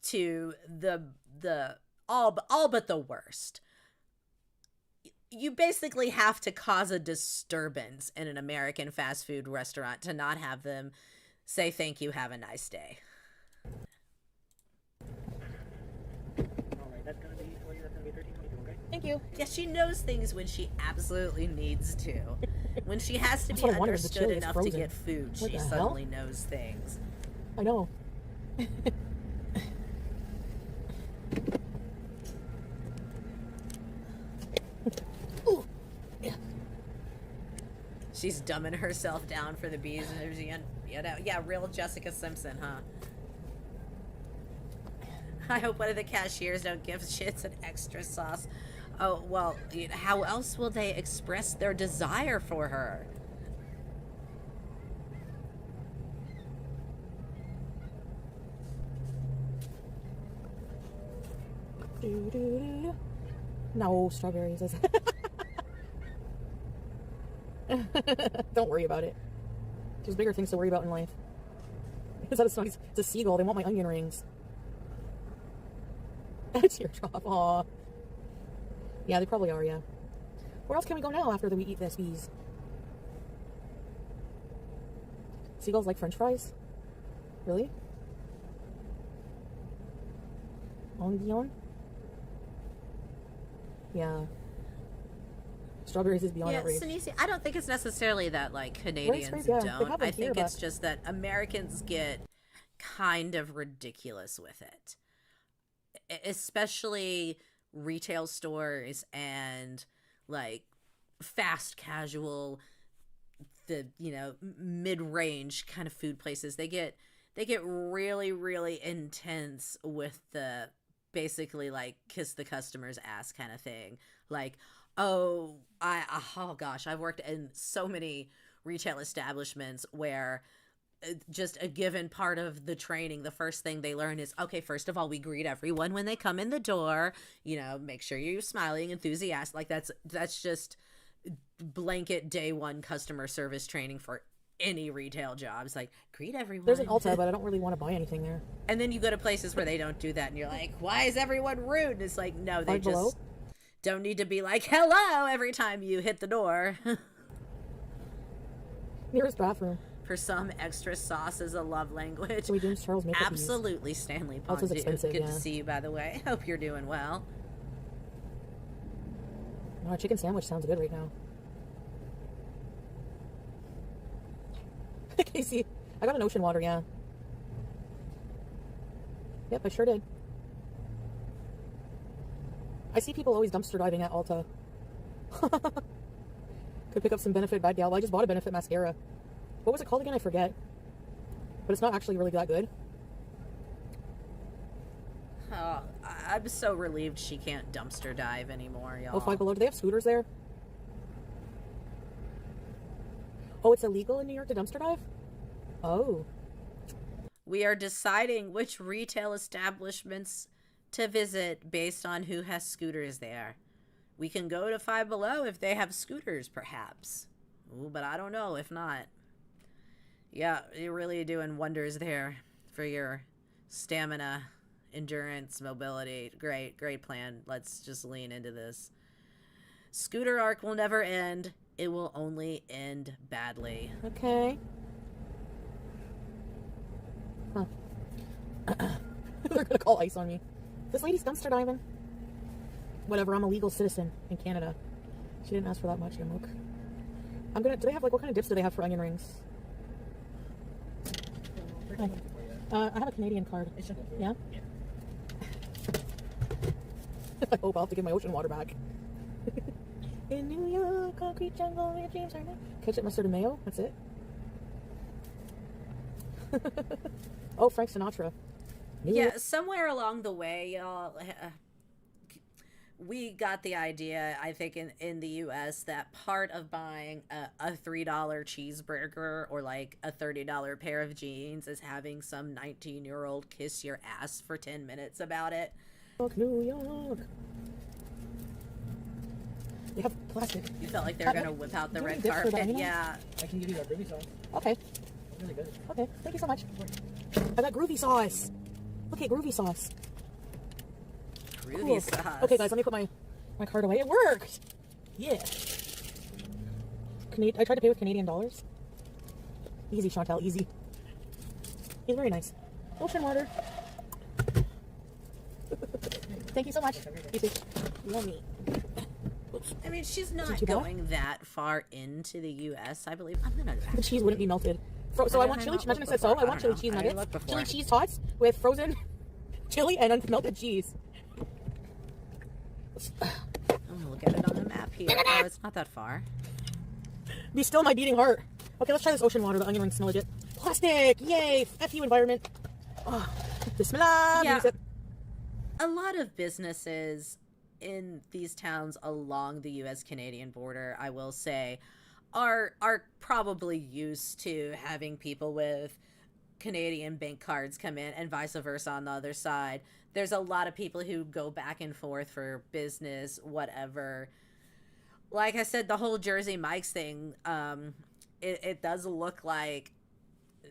to the all but the worst. You basically have to cause a disturbance in an American fast food restaurant to not have them say thank you, have a nice day. Alright, that's going to be for you. That's going to be $13.22, okay? Thank you. Yeah, she knows things when she absolutely needs to. When she has to That's be what I wondered, the understood chili is enough to frozen. get food, What she the hell? suddenly knows things. I know. Ooh. Yeah. She's dumbing herself down for the bees. Yeah, real Jessica Simpson, huh? I hope one of the cashiers don't give shits an extra sauce. Oh, well, how else will they express their desire for her? No, strawberries. Don't worry about it. There's bigger things to worry about in life. It's a seagull. They want my onion rings. A teardrop. Aw. Yeah, they probably are, yeah. Where else can we go now after we eat this bees? Seagulls like french fries? Really? On beyond? Yeah. Strawberries is beyond outrage. Sinisi, I don't think it's necessarily that, like, Canadians yeah, don't. I think it's just that Americans get kind of ridiculous with it. Especially retail stores and, like, fast casual, the, mid-range kind of food places. They get really, really intense with the basically, like, kiss the customer's ass kind of thing. Like, oh gosh, I've worked in so many retail establishments where just a given part of the training, the first thing they learn is, okay, first of all, we greet everyone when they come in the door, make sure you're smiling, enthusiastic. Like, that's just blanket day one customer service training for any retail job. It's like, greet everyone. There's an Ulta, but I don't really want to buy anything there. And then you go to places where they don't do that, and you're like, why is everyone rude? And it's like, no, they just don't need to be like, hello, every time you hit the door. Nearest bathroom. For some, extra sauce is a love language. So we James Charles make absolutely, Stanley Pond. Ulta's expensive, Good yeah. to see you, by the way. Hope you're doing well. Oh, a chicken sandwich sounds good right now. Casey, I got an ocean water, yeah. Yep, I sure did. I see people always dumpster diving at Ulta. Could pick up some Benefit Bad Gal. Well, I just bought a Benefit mascara. What was it called again? I forget. But it's not actually really that good. Oh, I'm so relieved she can't dumpster dive anymore, y'all. Oh, Five Below. Do they have scooters there? Oh, it's illegal in New York to dumpster dive? Oh. We are deciding which retail establishments to visit based on who has scooters there. We can go to Five Below if they have scooters, perhaps. Ooh, but I don't know if not. Yeah, you're really doing wonders there for your stamina, endurance, mobility. Great plan. Let's just lean into this. Scooter arc will never end. It will only end badly. Okay. Huh. They're gonna call ICE on me. This lady's dumpster diving. Whatever, I'm a legal citizen in Canada. She didn't ask for that much, Yamuk. Do they have, like, what kind of dips do they have for onion rings? Hi. I have a Canadian card. Yeah? I hope I'll have to give my ocean water back. In New York, concrete jungle, where dreams are made. Ketchup, mustard, and mayo. That's it. Oh, Frank Sinatra. Yeah, somewhere along the way, y'all, we got the idea, I think, in the U.S. that part of buying a $3 cheeseburger or like a $30 pair of jeans is having some 19-year-old kiss your ass for 10 minutes about it. New York. They have plastic. You felt like they were going to whip out the red carpet. Yeah. I can give you that groovy sauce. Okay. It's really good. Okay, thank you so much. I got groovy sauce. Look at groovy sauce. Groovy sauce. Okay, guys, let me put my card away. It worked. Yeah. I tried to pay with Canadian dollars. Easy, Chantal, easy. He's very nice. Ocean water. Thank you so much. You too. Yummy. I mean, she's not going that far into the U.S., I believe. I'm gonna. The cheese wouldn't be melted. So I want chili. Imagine I said so. I want chili cheese nuggets. Chili cheese tots with frozen chili and unmelted cheese. I'm gonna look at it on the map here. Oh, it's not that far. Be still my beating heart. Okay, let's try this ocean water. The onion rings smell legit. Plastic! Yay! F you, environment. Oh, Bismillah! Yeah. Use it. A lot of businesses in these towns along the U.S.-Canadian border, I will say, are probably used to having people with Canadian bank cards come in and vice versa on the other side. There's a lot of people who go back and forth for business, whatever. Like I said, the whole Jersey Mike's thing, it does look like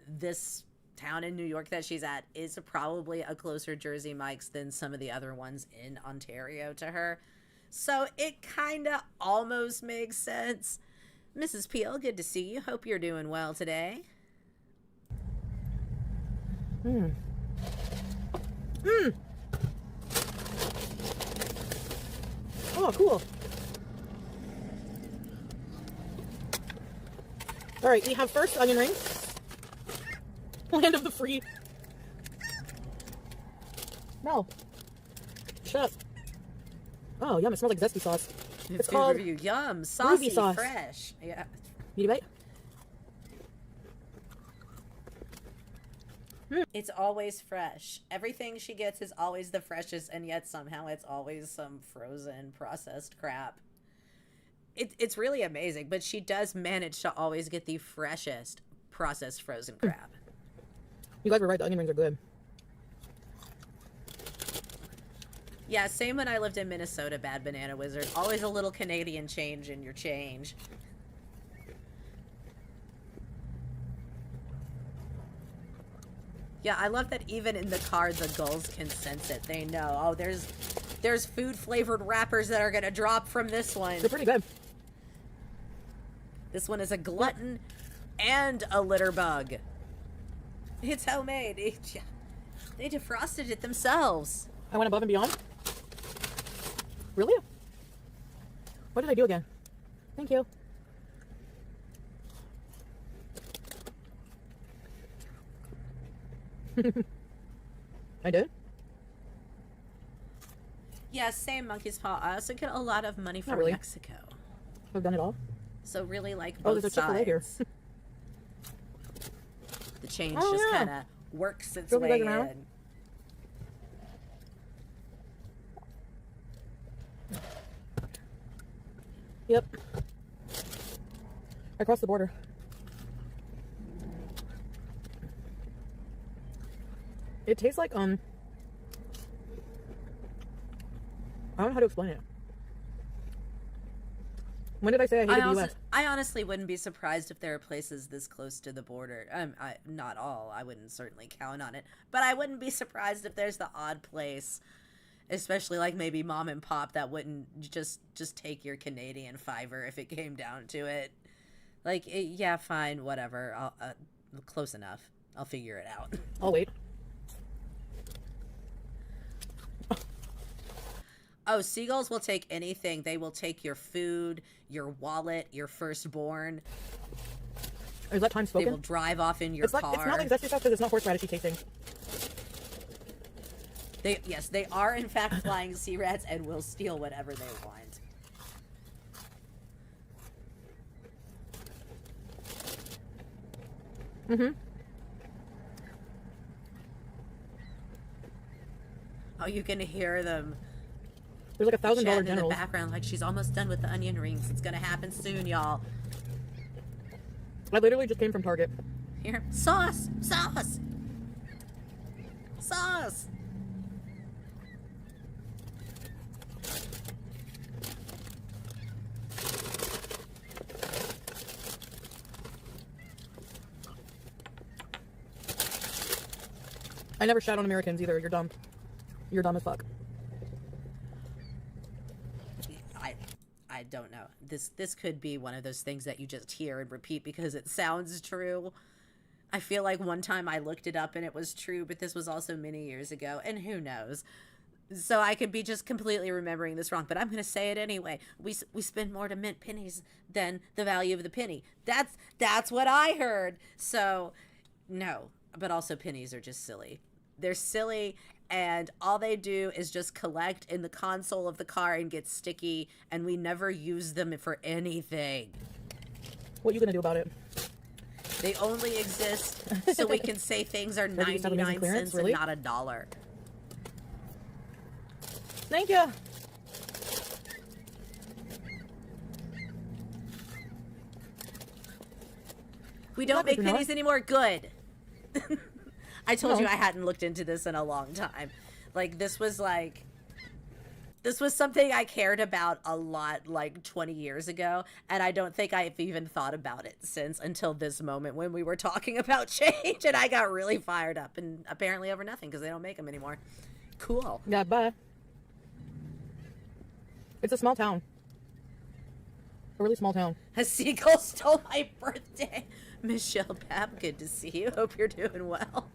this town in New York that she's at is probably a closer Jersey Mike's than some of the other ones in Ontario to her. So it kind of almost makes sense. Mrs. Peel, good to see you. Hope you're doing well today. Oh, cool. All right, we have first onion rings. Land of the free. No. Shut up. Oh, yum, it smells like zesty sauce. It's Food called review. Yum. Saucy, sauce. fresh. Yeah. Meaty bite. It's always fresh. Everything she gets is always the freshest, and yet somehow it's always some frozen, processed crap. It's really amazing, but she does manage to always get the freshest processed frozen crap. You guys were right, the onion rings are good. Yeah, same when I lived in Minnesota, Bad Banana Wizard. Always a little Canadian change in your change. Yeah, I love that even in the car, the gulls can sense it. They know, oh, there's food-flavored wrappers that are going to drop from this one. They're pretty good. This one is a glutton and a litter bug. It's homemade. They defrosted it themselves. I went above and beyond. Really? What did I do again? Thank you. I did? Yeah, same monkey's paw. I also get a lot of money from really. Mexico. I've done it all. So really like Oh, both there's a Chick-fil-A here. sides. The change Oh, just yeah. kind of works its Really way doesn't matter. in. Yep. I crossed the border. It tastes like, I don't know how to explain it. When did I say I hated the U.S.? I honestly wouldn't be surprised if there are places this close to the border. Not all. I wouldn't certainly count on it. But I wouldn't be surprised if there's the odd place, especially like maybe mom and pop, that wouldn't just take your Canadian fiver if it came down to it. Like, yeah, fine, whatever. I'll close enough. I'll figure it out. I'll wait. Oh, seagulls will take anything. They will take your food, your wallet, your firstborn. Is that time spoken? They will drive off in your car. It's not like zesty sauce because it's not horseradish tasting. Yes, they are in fact flying sea rats and will steal whatever they want. Mm-hmm. Oh, you can hear them. There's like $1,000 chatting in the generals. background like she's almost done with the onion rings. It's gonna happen soon, y'all. I literally just came from Target. Here, sauce, sauce, sauce. I never shat on Americans either. You're dumb. You're dumb as fuck. I don't know. This could be one of those things that you just hear and repeat because it sounds true. I feel like one time I looked it up and it was true, but this was also many years ago, and who knows. So I could be just completely remembering this wrong, but I'm going to say it anyway. We spend more to mint pennies than the value of the penny. That's what I heard. So no, but also pennies are just silly. They're silly, and all they do is just collect in the console of the car and get sticky, and we never use them for anything. What are you gonna do about it? They only exist so we can say things are Maybe you just have amazing 99 clearance, cents really? and not $1. Thank you. We don't make Nothing, pennies anymore. Good. I told you I hadn't looked into this in a long time. Like, this was something I cared about a lot like 20 years ago, and I don't think I've even thought about it since until this moment when we were talking about change, and I got really fired up, and apparently over nothing because they don't make them anymore. Cool. Yeah, bye. It's a small town. A really small town. A seagull stole my birthday. Michelle Pap, good to see you. Hope you're doing well.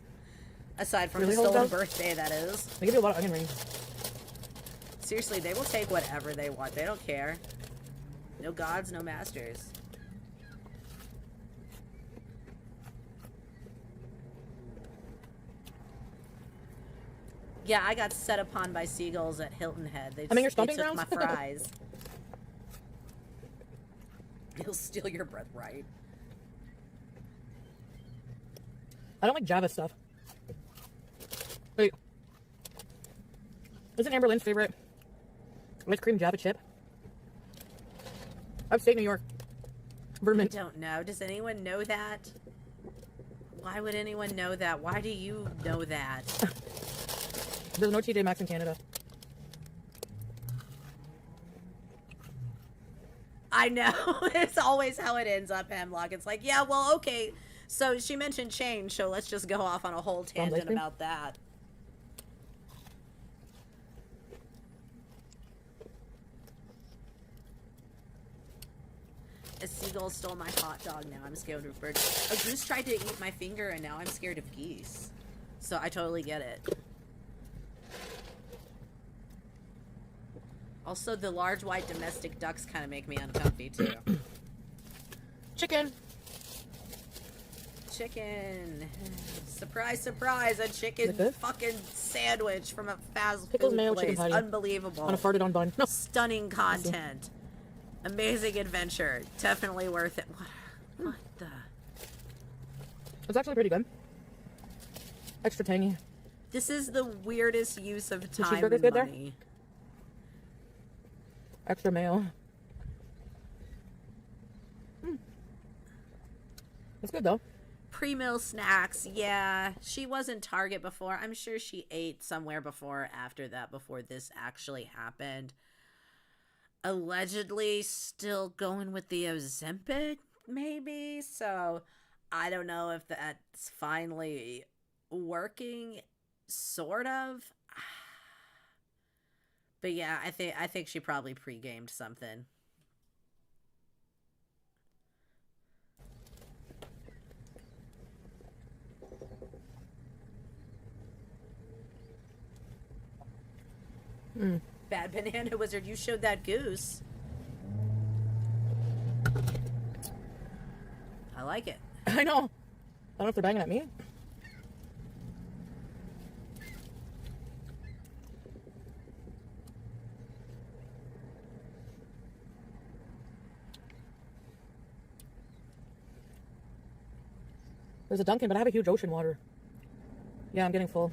Aside from Really, the stolen Jose? birthday, that is. They give you a lot of onion rings. Seriously, they will take whatever they want. They don't care. No gods, no masters. Yeah, I got set upon by seagulls at Hilton Head. They, I'm in your they stomping took grounds? my fries. He'll steal your breath, right? I don't like Java stuff. Wait. Isn't Amber Lynn's favorite ice cream Java chip? Upstate New York. I Vermont. don't know. Does anyone know that? Why would anyone know that? Why do you know that? There's no TJ Maxx in Canada. I know. It's always how it ends up, Hemlock. It's like, yeah, well, okay. So she mentioned change, so let's just go off on a whole tangent about that. A seagull stole my hot dog. Now I'm scared of birds. A goose tried to eat my finger, and now I'm scared of geese. So I totally get it. Also, the large white domestic ducks kind of make me uncomfy, too. Chicken. Chicken. Surprise, surprise. A chicken fucking sandwich from a fast Pickles, food mayo, place. chicken patty. Unbelievable. On a farted on bun. No. Stunning content. Amazing adventure. Definitely worth it. What the? It's actually pretty good. Extra tangy. This is the weirdest use of The time cheeseburger's and good there? money. Extra mayo. It's good though. Pre-meal snacks. Yeah, she wasn't Target before. I'm sure she ate somewhere before or after that, before this actually happened. Allegedly still going with the Ozempic, maybe? So, I don't know if that's finally working, sort of. But yeah, I think she probably pre-gamed something. Bad Banana Wizard, you showed that goose. I like it. I know. I don't know if they're banging at me. There's a Dunkin', but I have a huge ocean water. Yeah, I'm getting full.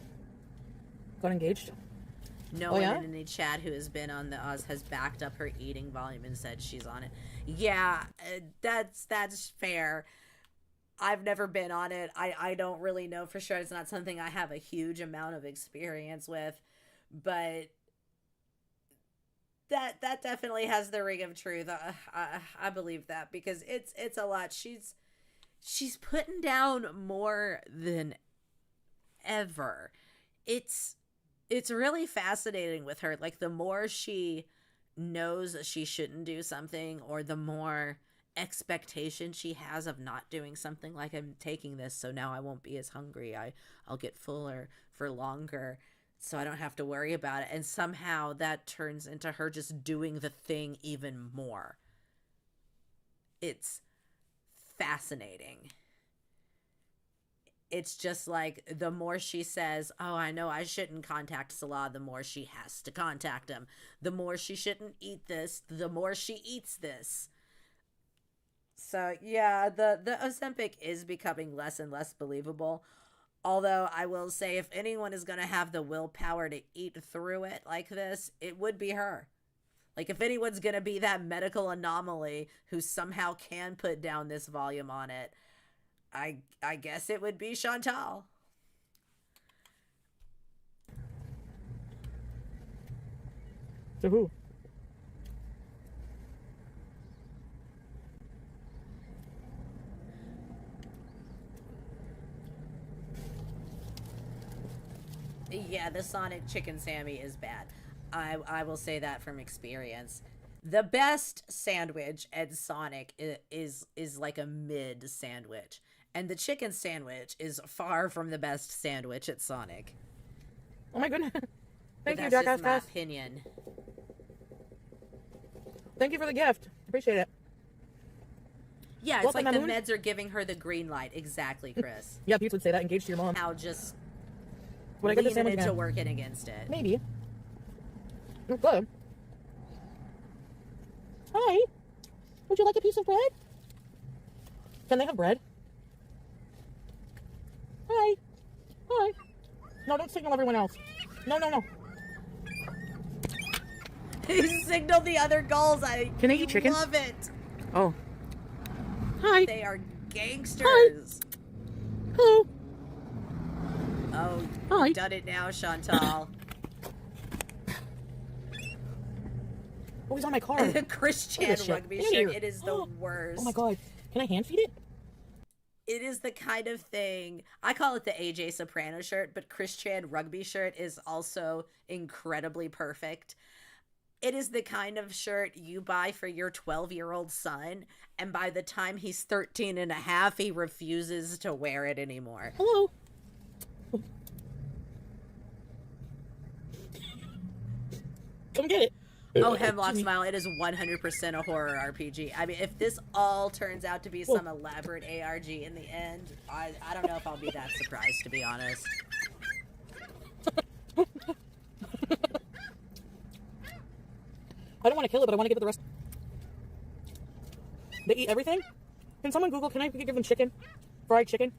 Got engaged. No one in any chat who has been on the Oz has backed up her eating volume and said she's on it. Yeah, that's fair. I've never been on it. I don't really know for sure. It's not something I have a huge amount of experience with, but that definitely has the ring of truth. I believe that because it's a lot. She's putting down more than ever. It's really fascinating with her. Like, the more she knows that she shouldn't do something, or the more expectation she has of not doing something, like, I'm taking this so now I won't be as hungry. I'll get fuller for longer so I don't have to worry about it. And somehow that turns into her just doing the thing even more. It's fascinating. it's just like the more she says, oh, I know I shouldn't contact Salah, the more she has to contact him. The more she shouldn't eat this, the more she eats this. So yeah, the Ozempic is becoming less and less believable. Although I will say, if anyone is going to have the willpower to eat through it like this, it would be her. Like, if anyone's going to be that medical anomaly who somehow can put down this volume on it, I guess it would be Chantal. So who? Yeah, the Sonic Chicken Sammy is bad. I will say that from experience. The best sandwich at Sonic is like a mid sandwich. And the chicken sandwich is far from the best sandwich at Sonic. Oh my goodness. Thank you, That's Jackass just my Pass. opinion. Thank you for the gift. Appreciate it. Yeah, it's Welcome, like the Mamoon. meds are giving her the green light. Exactly, Chris. Yeah, Pete would say that. Engaged to your mom. How just Would I get the leaning sandwich into again? working against it. Maybe. It's good. Hi. Would you like a piece of bread? Can they have bread? Hi. Hi. No, don't signal everyone else. No, no, no. He signaled the other goals. Can they eat chicken? Love it. Oh. Hi. They are gangsters. Hello. Oh, Hi. done it now, Chantal. Oh, he's on my car. The Christian shit. rugby Get in here. shirt. It is the worst. Oh my god. Can I hand feed it? It is the kind of thing, I call it the AJ Soprano shirt, but Christian rugby shirt is also incredibly perfect. It is the kind of shirt you buy for your 12-year-old son, and by the time he's 13 and a half, he refuses to wear it anymore. Hello. Come get it. Oh, Hemlock Smile, it is 100% a horror RPG. I mean, if this all turns out to be some elaborate ARG in the end, I don't know if I'll be that surprised, to be honest. I don't want to kill it, but I want to give it the rest. They eat everything? Can someone Google, can I give them chicken? Fried chicken?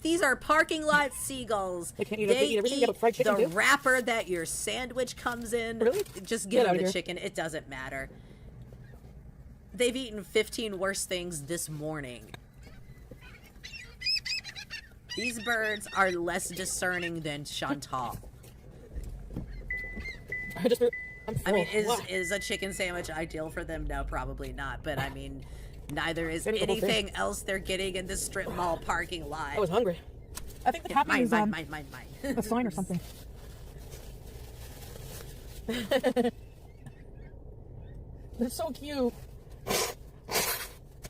These are parking lot seagulls. They can't eat everything. Yeah, but fried chicken the too? wrapper that your sandwich comes in. Really? Just Get give out them of the here. chicken. It doesn't matter. They've eaten 15 worse things this morning. These birds are less discerning than Chantal. I'm full. I mean, Wow. is a chicken sandwich ideal for them? No, probably not. But I mean, neither is Maybe the whole thing. anything else they're getting in the strip mall parking lot. I was hungry. I think the tapping is Mine. a sign or something. That's so cute.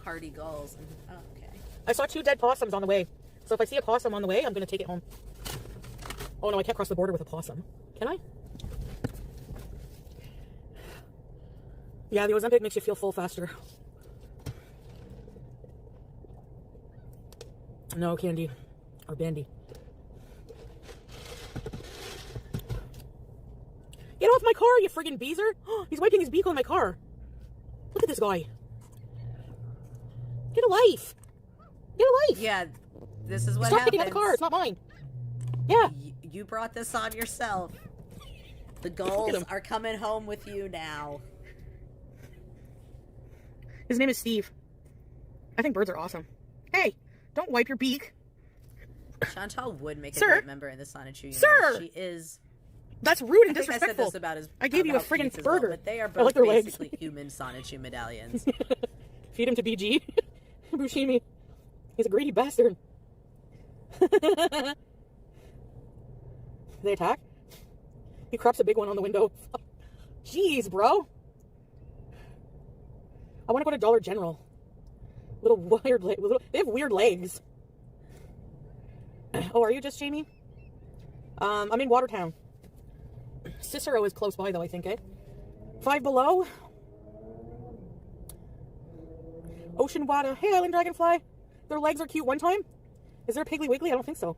Party goals. Oh, okay. I saw 2 dead possums on the way. So if I see a possum on the way, I'm going to take it home. Oh no, I can't cross the border with a possum. Can I? Yeah, the Ozempic makes you feel full faster. No, Candy. Or Bandy. Get off my car, you friggin' beezer! He's wiping his beak on my car. Look at this guy. Get a life. Get a life. Yeah, this is what Stop happens. picking up the car. It's not mine. Yeah. You brought this on yourself. The goals are coming home with you now. His name is Steve. I think birds are awesome. Hey, don't wipe your beak. Chantal would make a Sir? great member in the Sonic universe. Sir! She is. That's rude and I think I said disrespectful. this about his. I gave you a about friggin' Pete's as well, burger. but they are I both like their legs. basically human Sonichu medallions. Feed him to BG. Bushimi. He's a greedy bastard. They attack? He crops a big one on the window. Jeez, bro. I want to go to Dollar General. Little weird they have weird legs. Oh, are you just Jamie? I'm in Watertown. Cicero is close by though, I think, eh? 5 Below. Ocean Water. Hey, Island Dragonfly. Their legs are cute. One time, Is there a Piggly Wiggly? I don't think so.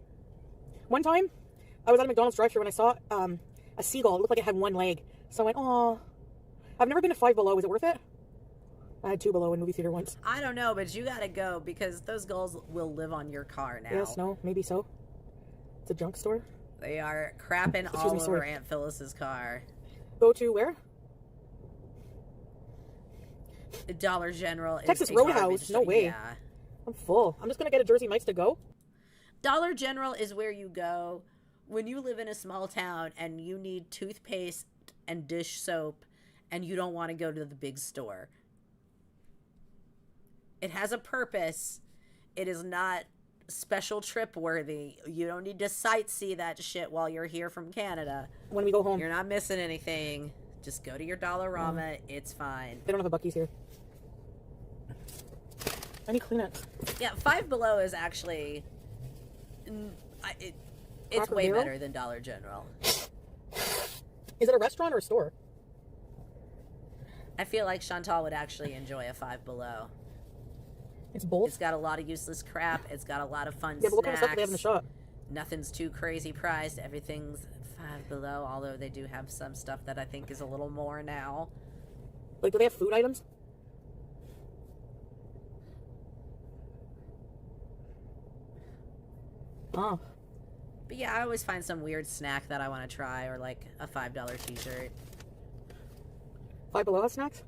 One time, I was at a McDonald's drive-thru when I saw a seagull. It looked like it had one leg. So I went, oh. I've never been to Five Below. Is it worth it? I had Two Below in movie theater once. I don't know, but you gotta go because those gulls will live on your car now. Yes, no, maybe so. It's a junk store. They are crapping all over Aunt Phyllis's car. Go to where? Dollar General. Texas is Roadhouse. No way. Yeah. I'm full. I'm just gonna get a Jersey Mike's to go. Dollar General is where you go when you live in a small town and you need toothpaste and dish soap and you don't want to go to the big store. It has a purpose. It is not special trip worthy. You don't need to sightsee that shit while you're here from Canada. When we go home. You're not missing anything. Just go to your Dollarama. It's fine. They don't have a Buc-ee's here. I need Kleenex. Yeah, Five Below is actually... it's Cracker way Barrel? better than Dollar General. Is it a restaurant or a store? I feel like Chantal would actually enjoy a Five Below. It's both? It's got a lot of useless crap. It's got a lot of fun Yeah, but what snacks. kind of stuff do they have in the shop? Nothing's too crazy priced. Everything's Five Below, although they do have some stuff that I think is a little more now. Like, do they have food items? Oh. But yeah, I always find some weird snack that I want to try, or like a $5 t-shirt. Five Below has snacks?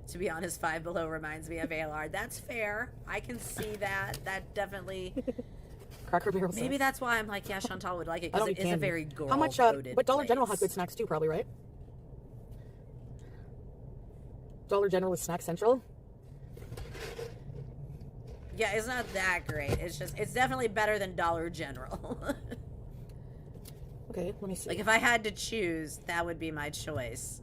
To be honest, Five Below reminds me of ALR. That's fair. I can see that. That definitely... Cracker Barrel Maybe snacks. that's why I'm like, yeah, Chantal would like it, I don't because it eat is a candy. very girl-coded How much, but Dollar General has good snacks too, probably, right? Dollar General is snack central. Yeah, it's not that great. It's just, it's definitely better than Dollar General. Okay, let me see. Like, if I had to choose, that would be my choice.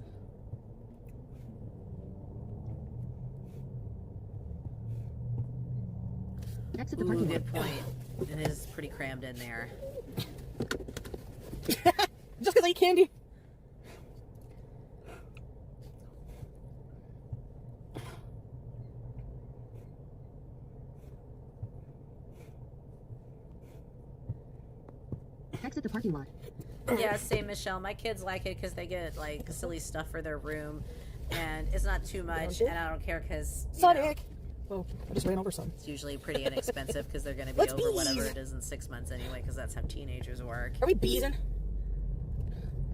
Exit the Ooh, parking lot. good point. It is pretty crammed in there. Just because I eat candy. Exit the parking lot. Yeah, same, Michelle. My kids like it because they get, like, silly stuff for their room. And it's not too much, and I don't care because, Sonic! Oh, I just ran over some. it's usually pretty inexpensive because they're going to be Let's over whatever bees. it is in 6 months anyway, because that's how teenagers work. Are we beesing?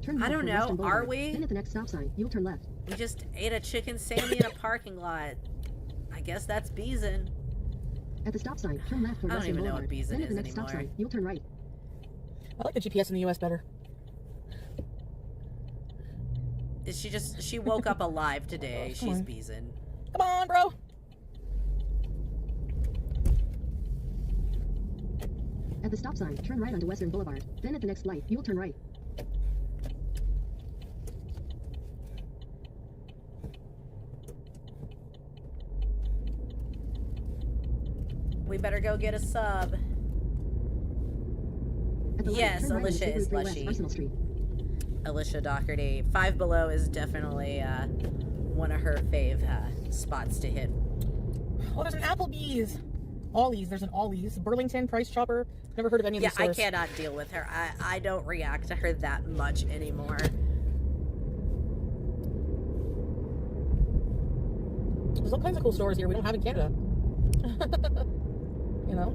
Turn I left don't for know. Western Boulevard. Are we? Then at the next stop sign, you'll turn left. We just ate a chicken sammy in a parking lot. I guess that's beezing. At the stop sign, turn left for I don't Western even know what Boulevard. Beeson Then at the is next stop anymore. sign, you'll turn right. I like the GPS in the US better. She woke up alive today. Come She's on. beezing. Come on, bro! At the stop sign, turn right onto Western Boulevard. Then at the next light, you'll turn right. We better go get a sub. At the light, Yes, turn right onto Alicia is 233 West lushy. Arsenal Street. Alicia Doherty. Five Below is definitely one of her fave spots to hit. Oh, there's an Applebee's. Ollie's. There's an Ollie's. Burlington, Price Chopper. Never heard of any of Yeah, these I stores. cannot deal with her. I don't react to her that much anymore. There's all kinds of cool stores here we don't have in Canada. You know?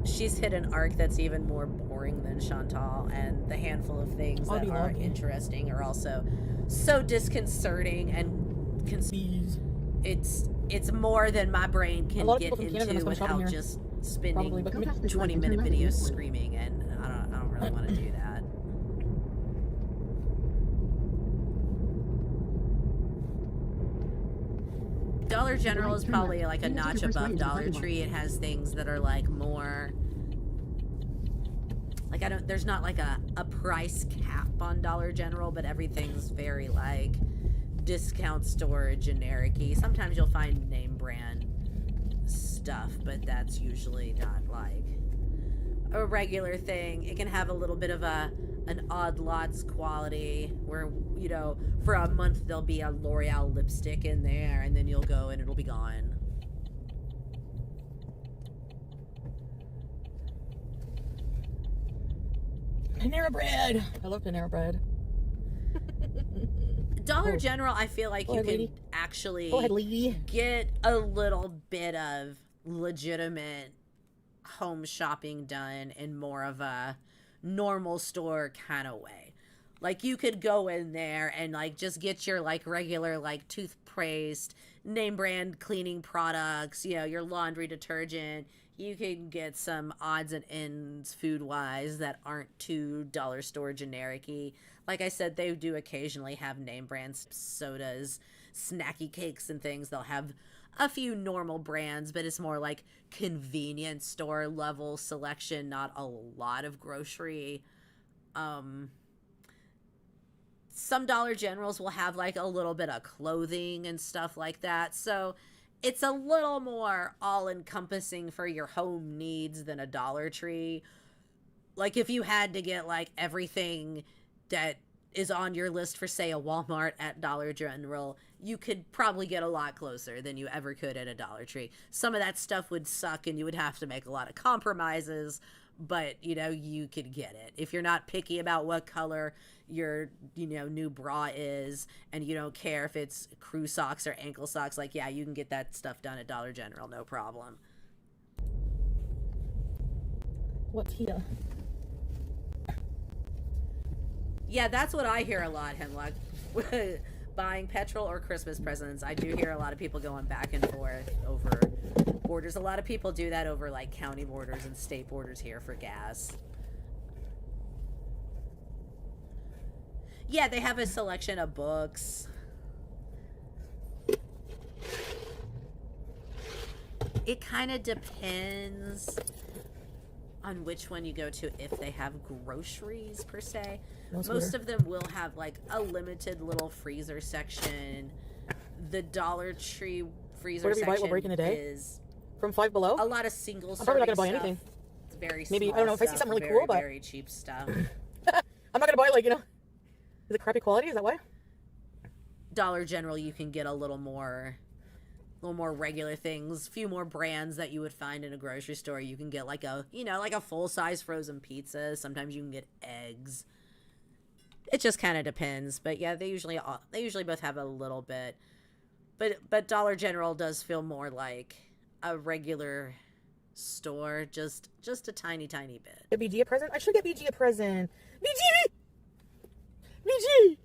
She's hit an arc that's even more boring than Chantal, and the handful of things I'll that be are lucky. interesting are also so disconcerting and Bees. it's more than my brain A can lot of get people from Canada into must go shopping without here. just Probably, spending but Go past this light and 20-minute turn left at the videos next one. screaming, and I don't really want to do that. Dollar General is turn left. probably like a Then you'll take notch the first right above into the Dollar parking lot. Tree. It has things that are like more like there's not like a price cap on Dollar General, but everything's very like discount store generic-y. Sometimes you'll find name brand stuff, but that's usually not like a regular thing. It can have a little bit of an odd lots quality where, you know, for a month there'll be a L'Oreal lipstick in there and then you'll go and it'll be gone. Panera Bread. I love Panera Bread. Dollar General, I feel like Go you ahead, can lady. actually Go ahead, lady. get a little bit of legitimate home shopping done in more of a normal store kind of way. Like, you could go in there and, like, just get your, like, regular, like, toothpaste, name brand cleaning products, you know, your laundry detergent. You can get some odds and ends food-wise that aren't too dollar store generic-y. Like I said, they do occasionally have name brand sodas, snacky cakes and things. They'll have a few normal brands, but it's more like convenience store level selection, not a lot of grocery. Some Dollar Generals will have like a little bit of clothing and stuff like that. So it's a little more all-encompassing for your home needs than a Dollar Tree. Like, if you had to get like everything that is on your list for, say, a Walmart at Dollar General, you could probably get a lot closer than you ever could at a Dollar Tree. Some of that stuff would suck and you would have to make a lot of compromises, but, you know, you could get it. If you're not picky about what color your, you know, new bra is, and you don't care if it's crew socks or ankle socks, like, yeah, you can get that stuff done at Dollar General, no problem. What's here? Yeah, that's what I hear a lot, Hemlock. Buying petrol or Christmas presents. I do hear a lot of people going back and forth over borders. A lot of people do that over, like, county borders and state borders here for gas. Yeah, they have a selection of books. It kind of depends on which one you go to, if they have groceries per se. Most of them will have like a limited little freezer section. The Dollar Tree freezer Whatever you buy, section will break in a day? is From Five Below? a lot of single. I'm probably not gonna buy stuff. anything. It's very Maybe, small I don't know, if I see stuff, something really very, cool, but- very cheap stuff. I'm not gonna buy, like, you know, is it crappy quality? Is that why? Dollar General, you can get a little more regular things, few more brands that you would find in a grocery store. You can get like a, you know, like a full-size frozen pizza. Sometimes you can get eggs. It just kind of depends, but yeah, they usually both have a little bit. But Dollar General does feel more like a regular store, just a tiny bit. Get BG a present? I should get BG a present. BG! BG!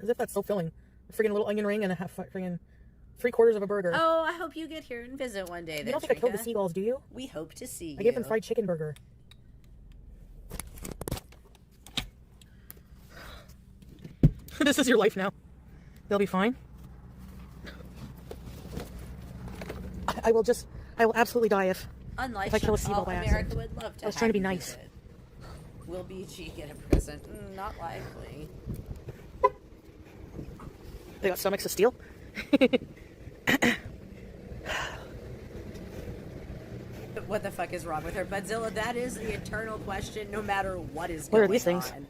As if that's so filling. A friggin' little onion ring and a half friggin' 3/4 of a burger. Oh, I hope you get here and visit one day. You don't think I killed the seagulls, do you? We hope to see you. I gave them fried chicken burger. This is your life now. They'll be fine. I will absolutely die if Unlike I kill a seagull by America accident. would love to. I was trying to be have you nice. visit. Will BG get a present? Not likely. They got stomachs of steel. What the fuck is wrong with her? Budzilla, that is the eternal question, no matter what is What going are these things? on.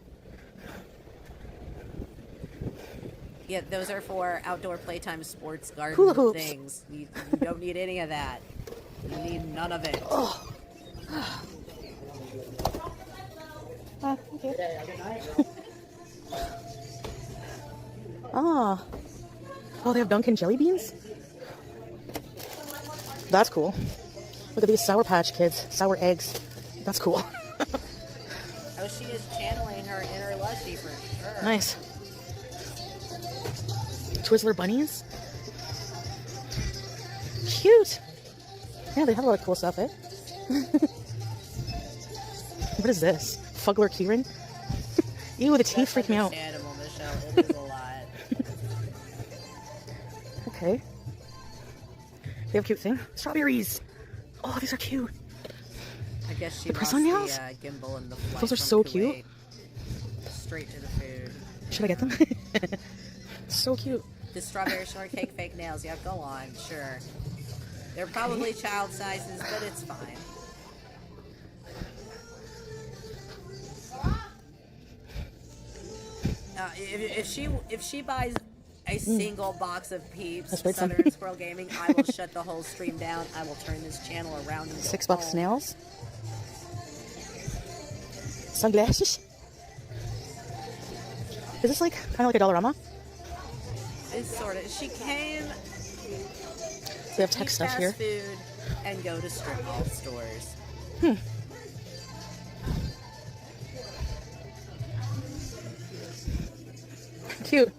Yeah, those are for outdoor playtime sports garden Hula hoops. things. You don't need any of that. You need none of it. Oh. Okay. Ah. Oh, they have Dunkin' jelly beans? That's cool. Look at these Sour Patch Kids. Sour eggs. That's cool. Oh, she is channeling her inner Lushy for sure. Nice. Twizzler bunnies? Cute! Yeah, they have a lot of cool stuff, eh? What is this? Fuggler keyring? Ew, the teeth freak me out. Understandable, Michelle. It is a lot. Okay. They have cute thing. Strawberries! Oh, these are cute. I guess she The lost press-on nails? the gimbal and the flight Those are from so Kuwait. cute. Straight to the food. Should I get them? So cute. The strawberry shortcake fake nails. Yeah, go on. Sure. They're probably child sizes, but it's fine. If she buys a single box of Peeps, That's right, Southern Squirrel Gaming, I will shut the whole stream down. I will turn this channel around and go $6 home. snails. Sunglasses. Is this like kind of like a Dollarama? It's sort of. She came We have tech eat stuff fast here. food and go to strip mall stores. Cute.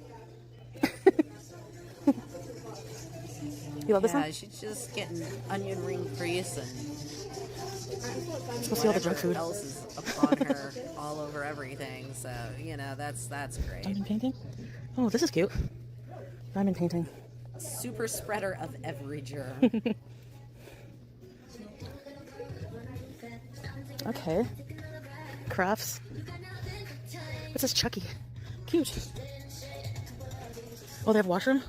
You love this Yeah, one? she's just getting onion ring crease and Let's go see all the junk whatever food. else is upon her all over everything. So, that's great. Diamond painting? Oh, this is cute. Diamond painting. Super spreader of every germ. Okay. Crafts. What's this, Chucky? Cute. Oh, they have a washroom?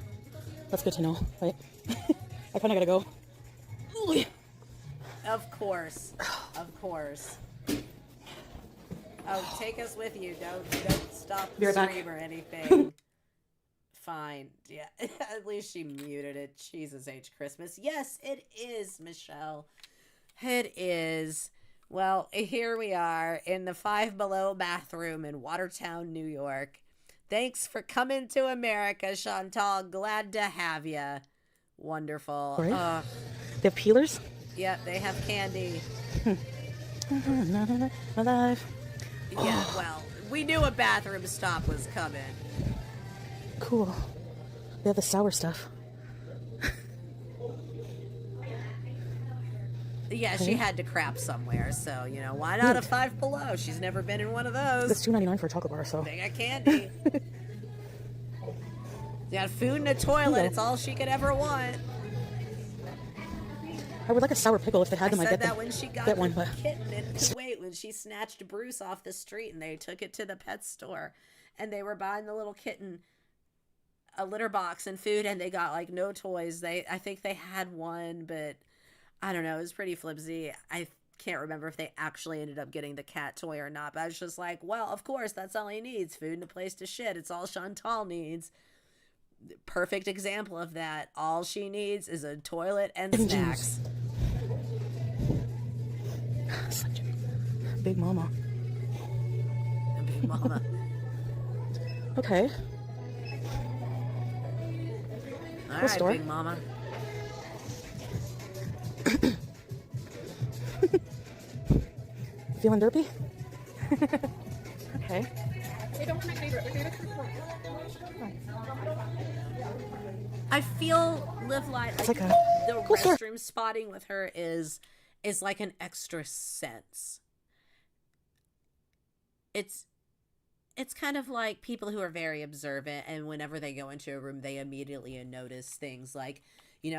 That's good to know, right? I kind of gotta go. Ooh. Of course. Of course. Oh, take us with you. Don't stop Be the right back. stream or anything. Fine. Yeah. At least she muted it. Jesus H. Christmas. Yes, it is, Michelle. It is. Well, here we are in the Five Below bathroom in Watertown, New York. Thanks for coming to America, Chantal. Glad to have you. Wonderful. Right? They have peelers? Yeah, they have candy. Alive. Yeah, well, we knew a bathroom stop was coming. Cool. They have the sour stuff. Yeah, she had to crap somewhere, so, why not a Five Below? She's never been in one of those. It's $2.99 for a chocolate bar, so. They got candy. They got food and a toilet. It's all she could ever want. I would like a sour pickle if they had them. I I'd said get that them. when she got Get the one, but kitten in Kuwait, when she snatched Bruce off the street and they took it to the pet store and they were buying the little kitten a litter box and food and they got like no toys. I think they had one, but I don't know. It was pretty flimsy. I can't remember if they actually ended up getting the cat toy or not, but I was just like, well, of course, that's all he needs. Food and a place to shit. It's all Chantal needs. Perfect example of that. All she needs is a toilet and snacks. Such a big mama. Big mama. Okay. All right, store. big mama. Feeling derpy? Okay. I feel Live Light like like a the cool store. restroom spotting with her is like an extra sense. It's kind of like people who are very observant and whenever they go into a room they immediately notice things like,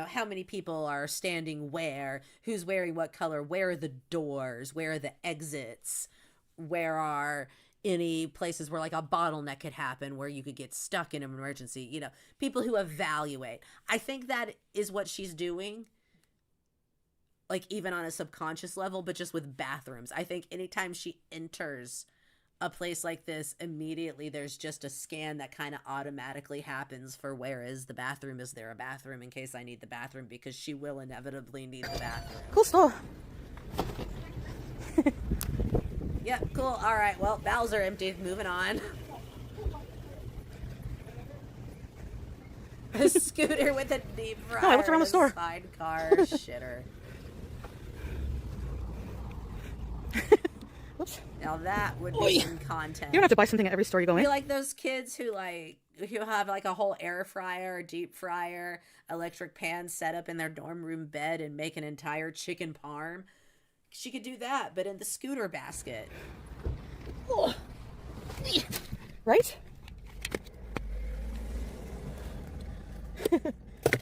how many people are standing where, who's wearing what color, where are the doors, where are the exits, where are any places where like a bottleneck could happen where you could get stuck in an emergency, people who evaluate. I think that is what she's doing, like even on a subconscious level, but just with bathrooms. I think anytime she enters a place like this, immediately there's just a scan that kind of automatically happens for where is the bathroom, is there a bathroom in case I need the bathroom, because she will inevitably need the bathroom. Cool store. Yeah, cool. All right, well, bowels are empty. Moving on. A scooter with a deep fryer. Oh, I looked around the and a store. Sidecar shitter. Whoops. Now that would be some content. You don't have to buy something at every store you go I in. feel like those kids who have like a whole air fryer, deep fryer, electric pan set up in their dorm room bed and make an entire chicken parm. She could do that, but in the scooter basket. Oh. Right?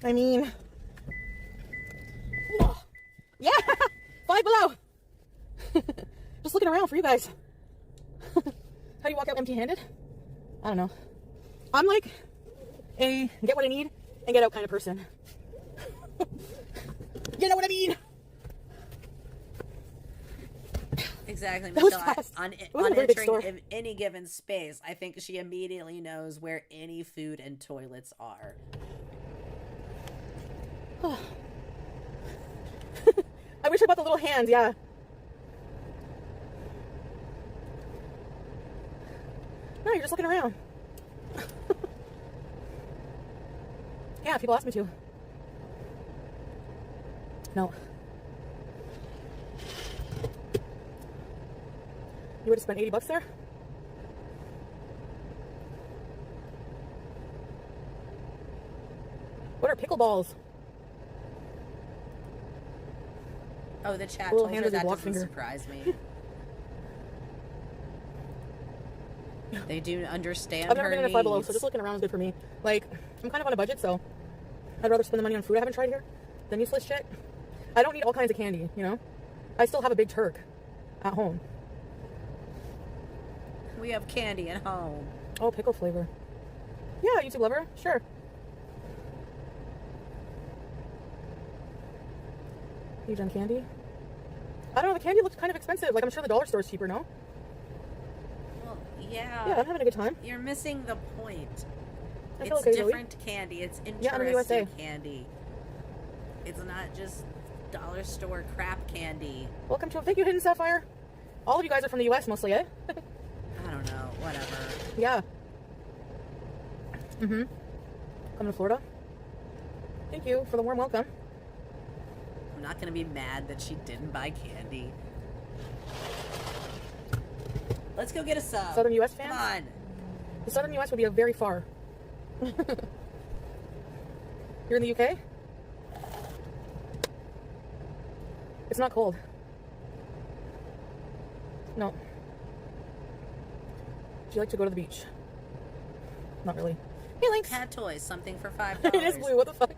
I mean, yeah, Five Below. Just looking around for you guys. How do you walk out empty-handed? I don't know. I'm like a get what I need and get out kind of person. You know what I mean? Exactly, That was Michelle. fast. On It wasn't a very big entering store. any given space, I think she immediately knows where any food and toilets are. I wish I bought the little hands, yeah. No, you're just looking around. Yeah, people ask me to. No. You would have spent $80 there? What are pickleballs? Oh, the chat Little told hand her with your that block doesn't finger. surprise me. They do understand I've never her been in a Five Below, so needs. just looking around is good for me. Like, I'm kind of on a budget, so I'd rather spend the money on food I haven't tried here than useless shit. I don't need all kinds of candy, you know? I still have a big Turk at home. We have candy at home. Oh, pickle flavor. Yeah, YouTube lover, sure. You done candy? I don't know, the candy looks kind of expensive. Like, I'm sure the dollar store's cheaper, no? Well, yeah. Yeah, I'm having a good time. You're missing the point. I feel It's okay, Zoe. different candy. It's Yeah, I'm in the USA. interesting candy. It's not just dollar store crap candy. Welcome to thank you, Hidden Sapphire. All of you guys are from the US mostly, eh? I don't know. Whatever. Yeah. Mm-hmm. Coming to Florida. Thank you for the warm welcome. I'm not gonna be mad that she didn't buy candy. Let's go get a sub. Southern US fans? Come on. The Southern US would be a very far. You're in the UK? It's not cold. No. Do you like to go to the beach? Not really. Hey, Lynx. Cat toys, something for $5. It is blue. What the fuck?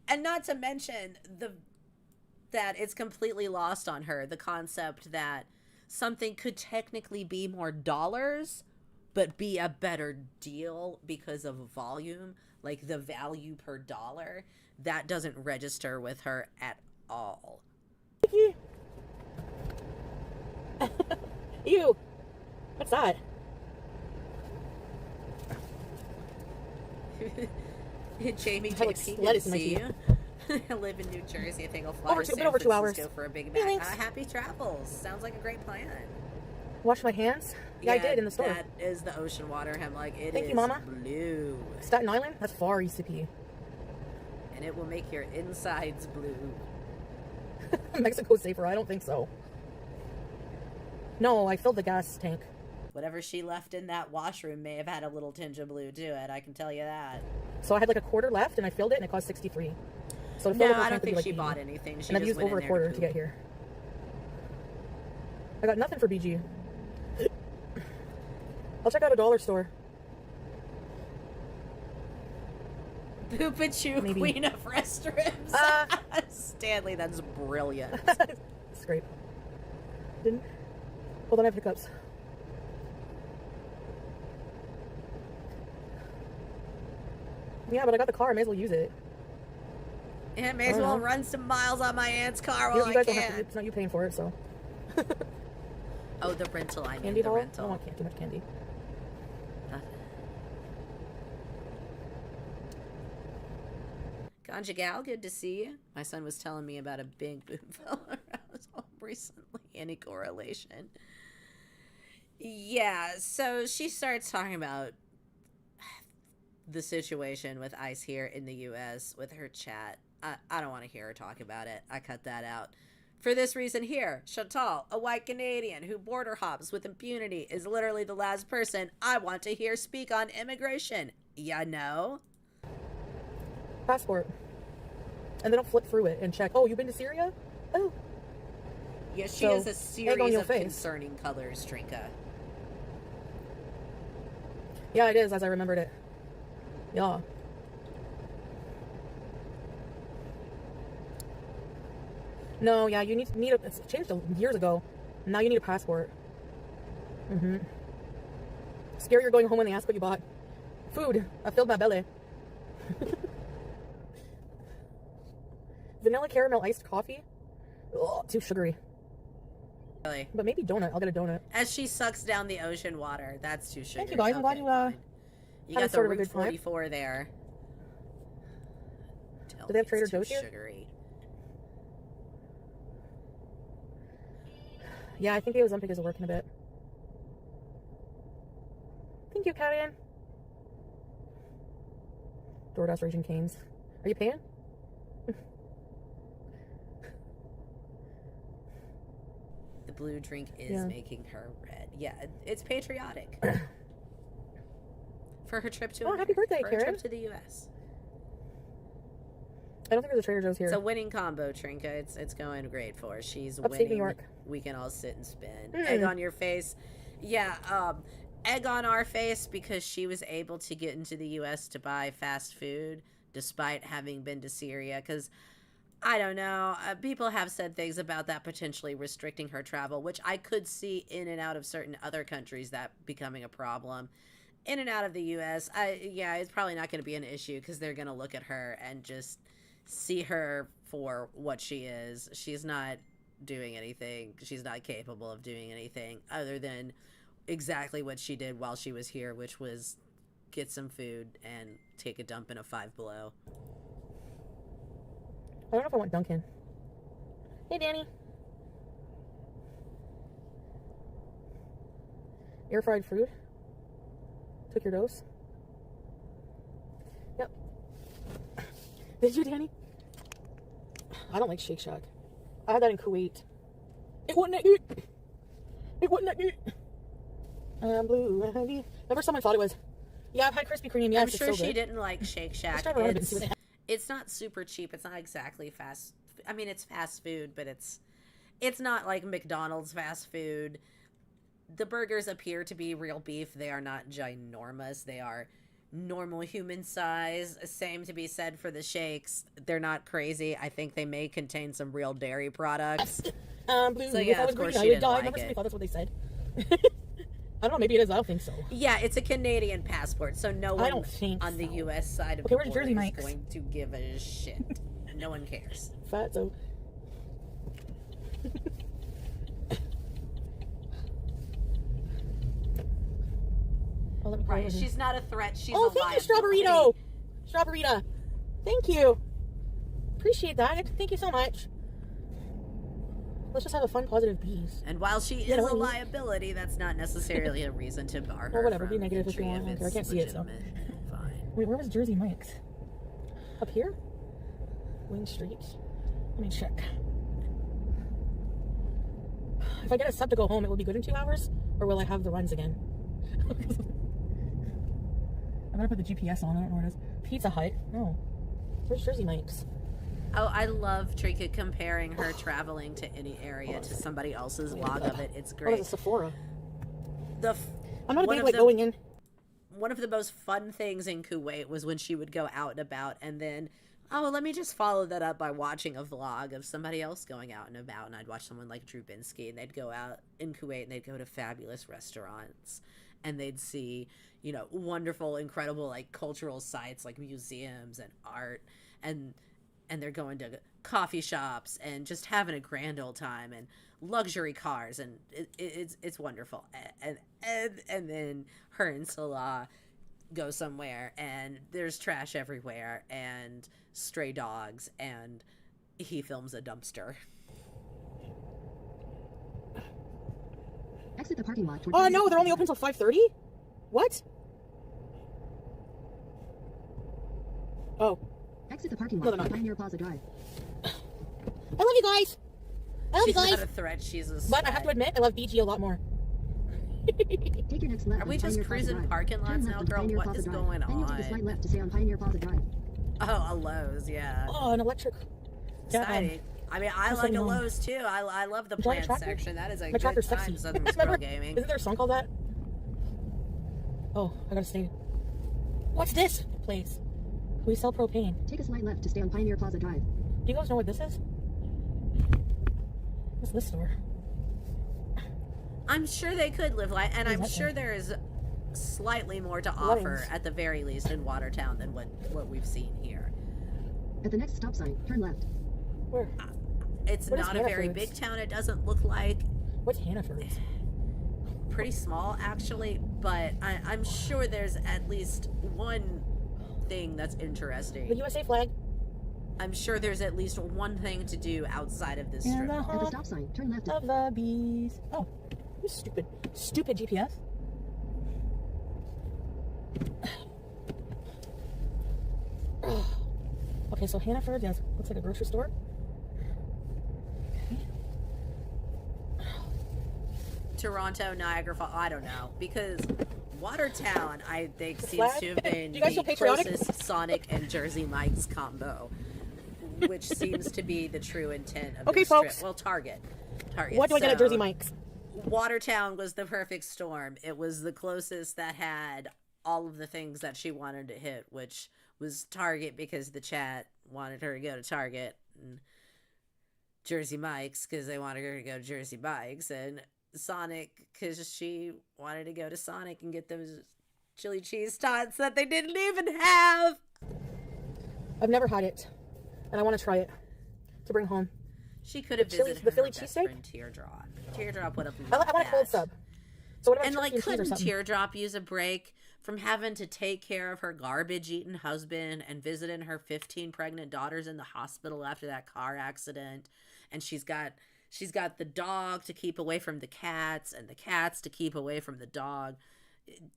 And not to mention that it's completely lost on her the concept that something could technically be more dollars, but be a better deal because of volume, like the value per dollar. That doesn't register with her at all. Ew. What's that? Jamie I had, like, JP, good lettuce to in my see teeth. you. I live in New Jersey. I think I'll fly Over to two- San been over 2 Francisco hours. for a big Hey, Mac. thanks. Happy travels. Sounds like a great plan. Wash my hands? Yeah, I did in the store. That is the ocean water. I'm like, it Thank is you, Mama. blue. Staten Island? That's far east to pee. And it will make your insides blue. Mexico's safer. I don't think so. No, I filled the gas tank. Whatever she left in that washroom may have had a little tinge of blue to it. I can tell you that. So I had like a quarter left, and I filled it, and it cost $63. So to fill No, the whole I don't tank would be, think like, she 80. bought anything. She And I've just used went over in a there quarter to poop. get here. I got nothing for BG. I'll check out a dollar store. Poopachu, Maybe. queen of restrooms. Stanley, that's brilliant. Scrape. Didn't. Hold on, I have hiccups. Yeah, but I got the car. I may as well use it. Yeah, may I as don't well know. run some miles on my aunt's car You while I guys don't have to. can. It's not you paying for it, so. Oh, the rental. I Candy mean, the haul? I rental. don't want too much candy. Ganja Gal, good to see you. My son was telling me about a big boob fella around home recently. Any correlation? Yeah, so she starts talking about the situation with ICE here in the U.S. with her chat. I don't want to hear her talk about it. I cut that out. For this reason here, Chantal, a white Canadian who border hops with impunity, is literally the last person I want to hear speak on immigration. Ya know? Passport. And then I'll flip through it and check. Oh, you've been to Syria? Oh. Yes, she So, has a egg on series your of face. concerning colors, Trinka. Yeah, it is, as I remembered it. Yeah. No, yeah, you need a, it's changed years ago. Now you need a passport. Mm-hmm. Scary you're going home when they ask what you bought. Food. I filled my belly. Vanilla caramel iced coffee? Ugh, too sugary. Really. But maybe donut. I'll get a donut. As she sucks down the ocean water. That's too sugary. Thank you, guys. I'm glad you, fine. You had got sort the of a Route good time. 44 there. Do they have It's Trader too Joe's here? sugary. Yeah, I think the Ozempic is working a bit. Thank you, Karen. DoorDash Raging Canes. Are you paying? The blue drink is Yeah. making her red. Yeah, it's patriotic. For her trip to Oh, happy birthday, for her Karen. trip to the U.S. I don't think there's a Trader Joe's here. It's a winning combo, Trinka. It's going great for her. She's Upstate winning. New York. We can all sit and spin. Egg on your face. Yeah, egg on our face because she was able to get into the U.S. to buy fast food despite having been to Syria. Because, I don't know, people have said things about that potentially restricting her travel, which I could see in and out of certain other countries that becoming a problem. In and out of the U.S., yeah, it's probably not going to be an issue because they're going to look at her and just see her for what she is. She's not doing anything. She's not capable of doing anything other than exactly what she did while she was here, which was get some food and take a dump in a Five Below. I don't know if I want Dunkin'. Hey, Danny. Air fried food. Took your dose. Yep. Did you, Danny? I don't like Shake Shack. I had that in Kuwait. It wasn't that good. It wasn't that good. I'm blue. Remember someone thought it was. Yeah, I've had Krispy Kreme. Yeah, I'm it's sure so she good. didn't like Shake Shack. drive around a bit and see what they have. It's not super cheap. It's not exactly fast. I mean, it's fast food, but it's not like McDonald's fast food. The burgers appear to be real beef. They are not ginormous. They are normal human size. Same to be said for the shakes. They're not crazy. I think they may contain some real dairy products. Blue. So If yeah, I was of course green, she I would didn't die. like Remember it. somebody thought that's what they said? I don't know. Maybe it is. I don't think so. Yeah, it's a Canadian passport, so no I one don't think on the so. U.S. side of Okay, the where's border Jersey is Mike's? going to give a shit. No one cares. Fatso. Oh, let me Right, she's not a threat. She's a Oh, thank you, Strawberrito. Strawberrita. Thank you. Appreciate that. Thank you so much. Let's just have a fun, positive bees. And while she is You know a what I mean? liability, that's not necessarily a reason to bar her. Or whatever, from be negative if you entry want. I don't care. I it's can't see it, so. legitimate. Fine. Wait, where was Jersey Mike's? Up here? Wing Street. Let me check. If I get a sub to go home, it will be good in 2 hours? Or will I have the runs again? I'm gonna put the GPS on. I don't know where it is. Pizza Hut? No. Where's Jersey Mike's? Oh, I love Trinket comparing her traveling to any area to somebody else's vlog of it. It's Oh, great. there's a Sephora. I'm not a one big, of like, the- going in. One of the most fun things in Kuwait was when she would go out and about and then, oh, let me just follow that up by watching a vlog of somebody else going out and about. And I'd watch someone like Drew Binsky, and they'd go out in Kuwait and they'd go to fabulous restaurants and they'd see, you know, wonderful, incredible, like, cultural sites like museums and art, and they're going to coffee shops and just having a grand old time and luxury cars, and it's wonderful. And then her and Salah go somewhere and there's trash everywhere and stray dogs, and he films a dumpster. Exit the parking lot. toward Oh, Pioneer no, they're only Plaza open until 5:30? What? Oh. Drive. Exit the parking No, lot. they're not. toward Pioneer Plaza Drive. I love you guys. I love She's you guys. not a threat, she's a But I have to slut. admit, I love BG a lot more. Take your next left. Are we on just Pioneer Plaza cruising Drive. parking Turn lots left now, onto girl? Pioneer What Plaza is Drive. going Then you'll take a on? slight left to stay on Pioneer Plaza Drive. Oh, a Lowe's, yeah. Oh, an electric. Exciting. I mean, I That's like a so long. Lowe's too. I love the Would you like a plant tractor? section. That is a My good tractor's time, sexy. Southern Remember? Squirrel Gaming. Isn't there a song called that? Oh, I gotta stay. What's this place? We sell propane. Take a slight left to stay on Pioneer Plaza Drive. Do you guys know what this is? What's this store? I'm sure they could live life, and What I'm is that sure thing? there is slightly more to offer Lowe's. at the very least in Watertown than what we've seen here. At the next stop sign, turn left. Where? It's What is not a very Hannaford's? big town. It doesn't look like What's Hannaford's? Pretty small, actually, but I'm sure there's at least one thing that's interesting. The USA flag. I'm sure there's at least one thing to do outside of this And strip. the At the stop sign, turn left. of the bees. Oh, you stupid GPS. Okay, so Hannaford, yes, looks like a grocery store. Okay. Toronto, Niagara Falls, I don't know, because Watertown, I think, seems flag? to have been Do you guys the feel patriotic? closest Sonic and Jersey Mike's combo, which seems to be the true intent of Okay, this strip. folks. Well, Target. What do I get at Jersey So, Mike's? Watertown was the perfect storm. It was the closest that had all of the things that she wanted to hit, which was Target because the chat wanted her to go to Target, and Jersey Mike's because they wanted her to go to Jersey Mike's, and Sonic because she wanted to go to Sonic and get those chili cheese tots that they didn't even have. I've never had it, and I want to try it to bring home. She could have visited the her Philly best cheesesteak? friend Teardrop. Teardrop would have I loved want a cold that. sub. So what about And turkey like, and cheese or couldn't something? Teardrop use a break from having to take care of her garbage-eating husband and visiting her 15 pregnant daughters in the hospital after that car accident? And she's got the dog to keep away from the cats, and the cats to keep away from the dog.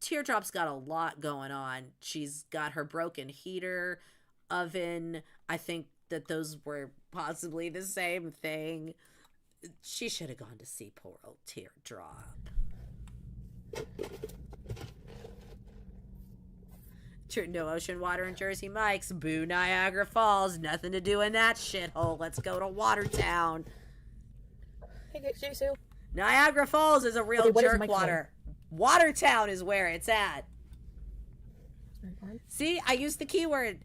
Teardrop's got a lot going on. She's got her broken heater, oven. I think that those were possibly the same thing. She should have gone to see poor old Teardrop. No ocean water in Jersey Mike's. Boo Niagara Falls. Nothing to do in that shithole. Let's go to Watertown. Hey, Jisoo. Niagara Falls is a real Okay, what is jerk Mike's water. Watertown is where it's at. See, I used the keyword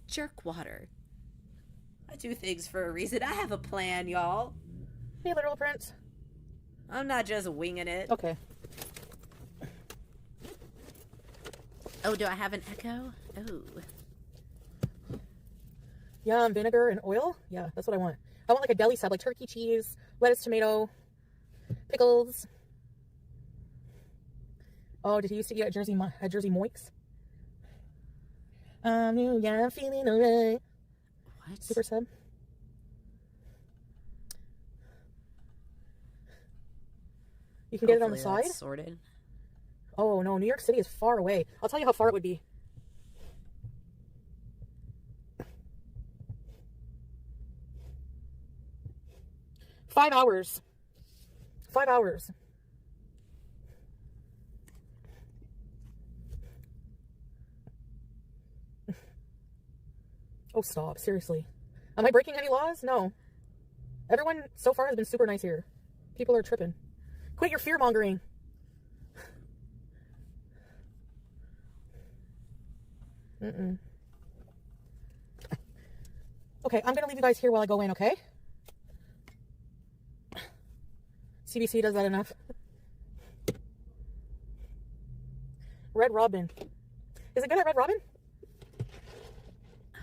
jerk water. I do things for a reason. I have a plan, y'all. Hey, literal prince. I'm not just winging it. Okay. Oh, do I have an echo? Oh. Yum, vinegar and oil? Yeah, that's what I want. I want like a deli sub, like turkey, cheese, lettuce, tomato, pickles. Oh, did he used to eat at Jersey Moik's? Yeah, I'm feeling alright. What? Super sub. You can get it on the Hopefully side? that's sorted. Oh no, New York City is far away. I'll tell you how far it would be. Five hours. 5 hours. Oh, stop. Seriously. Am I breaking any laws? No. Everyone so far has been super nice here. People are tripping. Quit your fear-mongering. Mm-mm. Okay, I'm going to leave you guys here while I go in, okay? CBC does that enough. Red Robin. Is it good at Red Robin?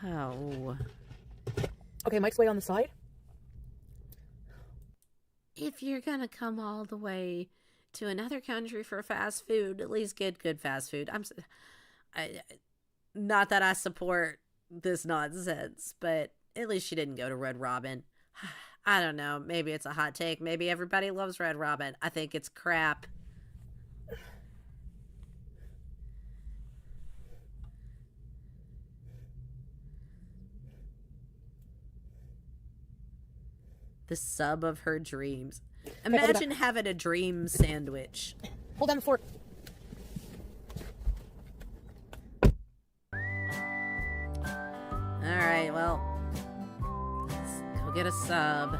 Oh. Okay, Mike's way on the side. If you're gonna come all the way to another country for fast food, at least get good fast food. Not that I support this nonsense, but at least she didn't go to Red Robin. I don't know. Maybe it's a hot take. Maybe everybody loves Red Robin. I think it's crap. The sub of her dreams. Imagine having a dream sandwich. Hold down the fork. Alright, well, let's go get a sub.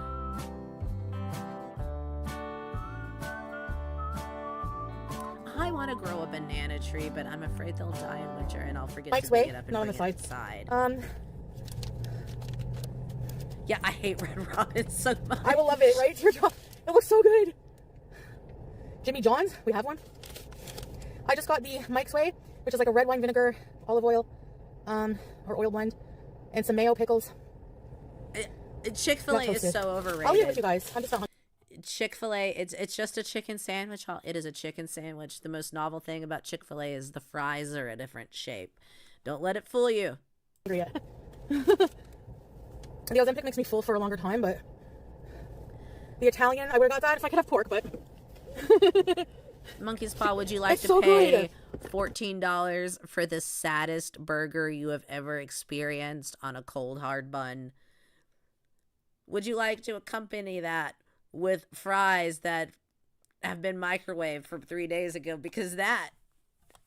I want to grow a banana tree, but I'm afraid they'll die in winter and I'll forget Mike's to pick way, it up and not on bring the it side. inside. Yeah, I hate Red Robin so much. I will love it, right? It looks so good. Jimmy John's, we have one. I just got the Mike's Way, which is like a red wine vinegar, olive oil, or oil blend, and some mayo, pickles. Chick-fil-A Not is toasted. so overrated. I'll eat it with you guys. I'm just not hungry. Chick-fil-A, it's just a chicken sandwich. It is a chicken sandwich. The most novel thing about Chick-fil-A is the fries are a different shape. Don't let it fool you. Yeah. The Ozempic makes me full for a longer time, but the Italian, I would have got that if I could have pork, but Monkey's Paw, would you like It's to so pay good. $14 for the saddest burger you have ever experienced on a cold hard bun? Would you like to accompany that with fries that have been microwaved from 3 days ago? Because that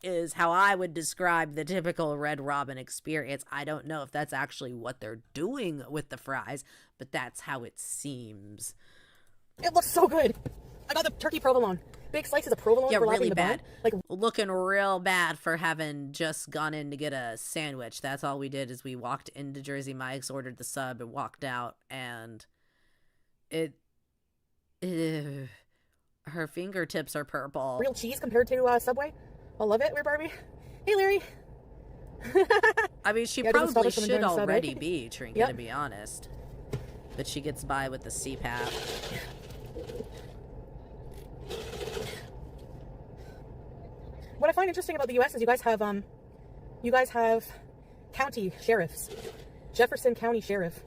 is how I would describe the typical Red Robin experience. I don't know if that's actually what they're doing with the fries, but that's how it seems. it looks so good. I got the turkey provolone. Big slices of provolone. Yeah, overlapping really the bun. bad. Like, Looking real bad for having just gone in to get a sandwich. That's all we did is we walked into Jersey Mike's, ordered the sub, and walked out. And her fingertips are purple. real cheese compared to Subway. I love it. We're Barbie. Hey, Larry. I mean, she Yeah, it doesn't stop probably us from should enjoying the sub, already eh? be drinking, Yep. to be honest. But she gets by with the CPAP. What I find interesting about the U.S. is you guys have county sheriffs. Jefferson County Sheriff.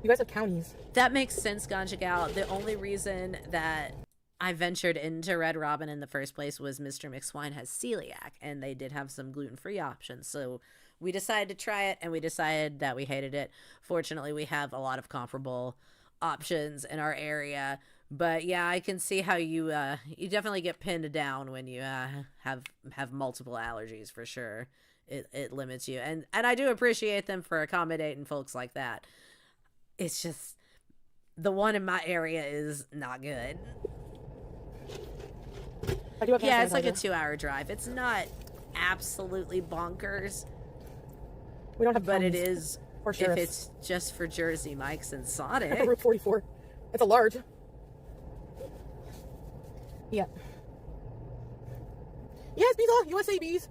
You guys have counties. That makes sense, Ganja Gal. The only reason that I ventured into Red Robin in the first place was Mr. McSwine has celiac, and they did have some gluten-free options. So we decided to try it, and we decided that we hated it. Fortunately, we have a lot of comparable options in our area. But yeah, I can see how you definitely get pinned down when you have multiple allergies, for sure. It limits you, and I do appreciate them for accommodating folks like that. It's just the one in my area is not good. I do have Yeah, it's like a sanitizer. 2-hour drive. It's not absolutely bonkers, We don't have but it counties is or if sheriffs. it's just for Jersey Mike's and Sonic. Route 44. It's a large. Yeah. Yes, Beezle. USA bees.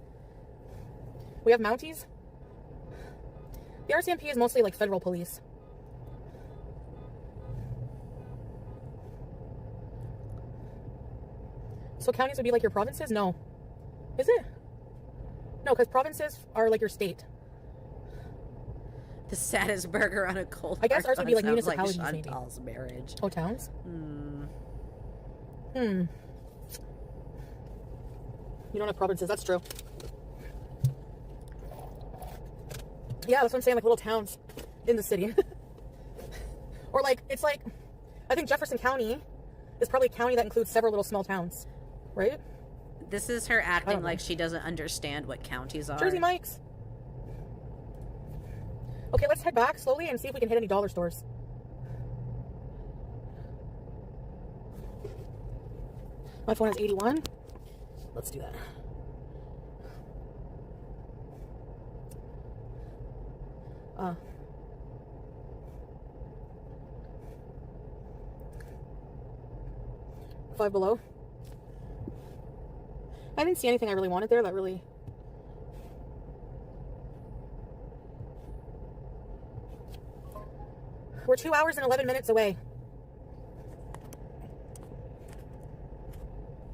We have Mounties. The RCMP is mostly like federal police. So counties would be like your provinces? No. Is it? No, because provinces are like your state. The saddest burger on a cold. I guess hard ours would be bun like sounds municipalities, maybe. Chantal's marriage. Oh, towns? Hmm. You don't have provinces. That's true. Yeah, that's what I'm saying. Like little towns in the city. Or like, it's like, I think Jefferson County is probably a county that includes several little small towns. Right? This is her acting know. like she doesn't understand what counties are. Jersey Mike's. Okay, let's head back slowly and see if we can hit any dollar stores. My phone has 81. Let's do that. Five Below. I didn't see anything I really wanted there that really... We're 2 hours and 11 minutes away.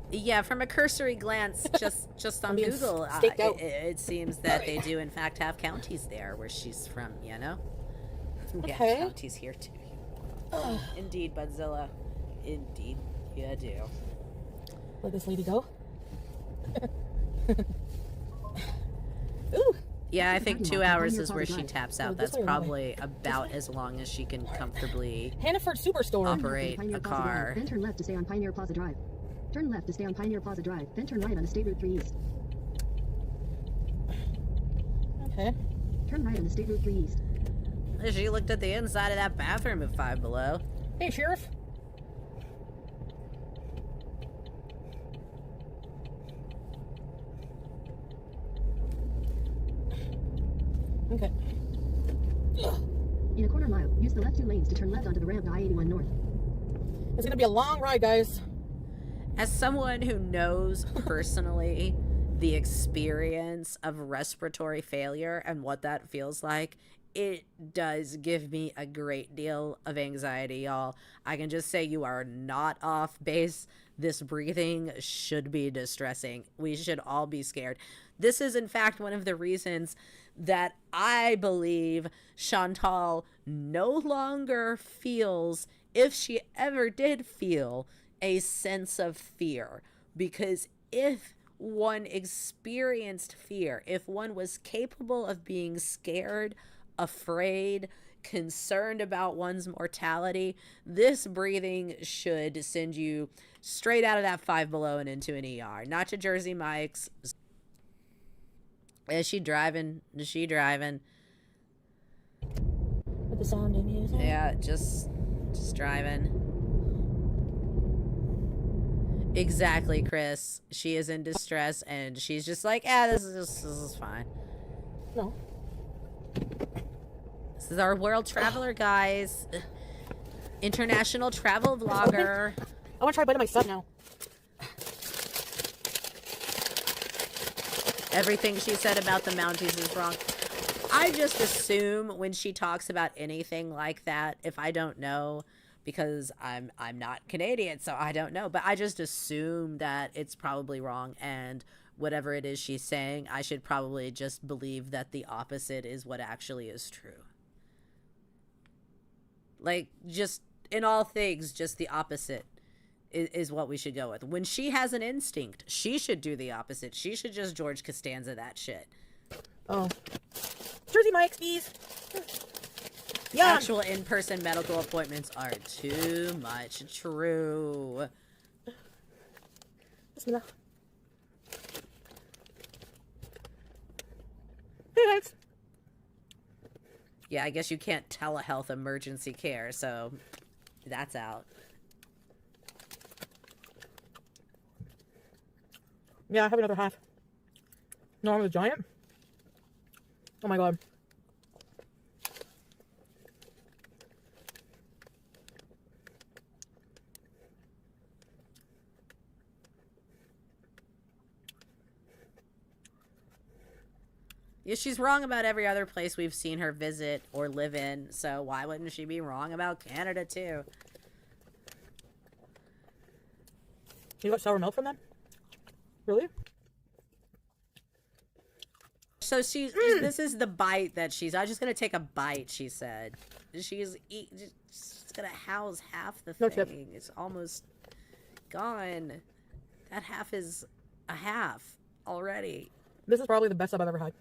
Yeah, from a cursory glance, just on I'm being Google, staked out. it seems that they do in fact have counties there where she's from. You know, we Okay. have counties here too. Indeed, Budzilla. Indeed, you do. Let this lady go. Ooh. Yeah, I think 2 hours is where she Drive. taps Oh, out. this That's way or that way? probably about as long as she can comfortably Hannaford Superstore. operate Pioneer a Plaza car. Drive, then turn left to stay on Pioneer Plaza Drive. Turn left to stay on Pioneer Plaza Drive, then turn right on the State Route 3 East. Okay. Turn right on the State Route 3 East. She looked at the inside of that bathroom at Five Below. Hey, Sheriff. Okay. In a quarter mile, use the left 2 lanes to turn left onto the ramp to I-81 North. It's gonna be a long ride, guys. As someone who knows personally the experience of respiratory failure and what that feels like, it does give me a great deal of anxiety, y'all. I can just say you are not off base. This breathing should be distressing. We should all be scared. This is, in fact, one of the reasons that I believe Chantal no longer feels, if she ever did feel, a sense of fear. Because if one experienced fear, if one was capable of being scared, afraid, concerned about one's mortality, this breathing should send you straight out of that Five Below and into an ER. Not to Jersey Mike's. Is she driving? Is she driving? With the sound and music. Yeah, just driving. Exactly, Chris. She is in distress, and she's just like, this is fine. No. This is our world traveler, guys. International travel vlogger. I want to try biting my sub now. Everything she said about the Mounties is wrong. I just assume when she talks about anything like that, if I don't know, because I'm not Canadian, so I don't know, but I just assume that it's probably wrong, and whatever it is she's saying, I should probably just believe that the opposite is what actually is true. Like, just in all things, just the opposite is what we should go with. When she has an instinct, she should do the opposite. She should just George Costanza that shit. Oh. Jersey Mike's, please. Yeah. Actual in-person medical appointments are too much. True. Bismillah. Hey, guys. Yeah, I guess you can't telehealth emergency care, so that's out. Yeah, I have another half. No, I'm a giant. Oh my god. Yeah, she's wrong about every other place we've seen her visit or live in, so why wouldn't she be wrong about Canada, too? You got sour milk from them? Really? So this is the bite that I'm just going to take a bite, she said. She's going to house half the No thing. tip. It's almost gone. That half is a half already. This is probably the best sub I've ever had.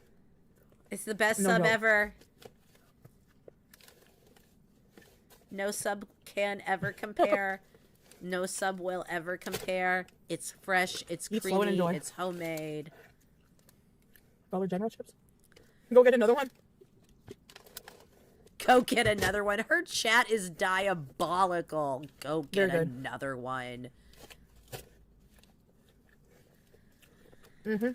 It's the best No sub joke. ever. No sub can ever compare. No sub will ever compare. It's fresh. It's Eat slow and creamy. enjoy. It's homemade. Dollar General chips. Go get another one. Go get another one. Her chat is diabolical. Go get They're good. another one. Mm-hmm.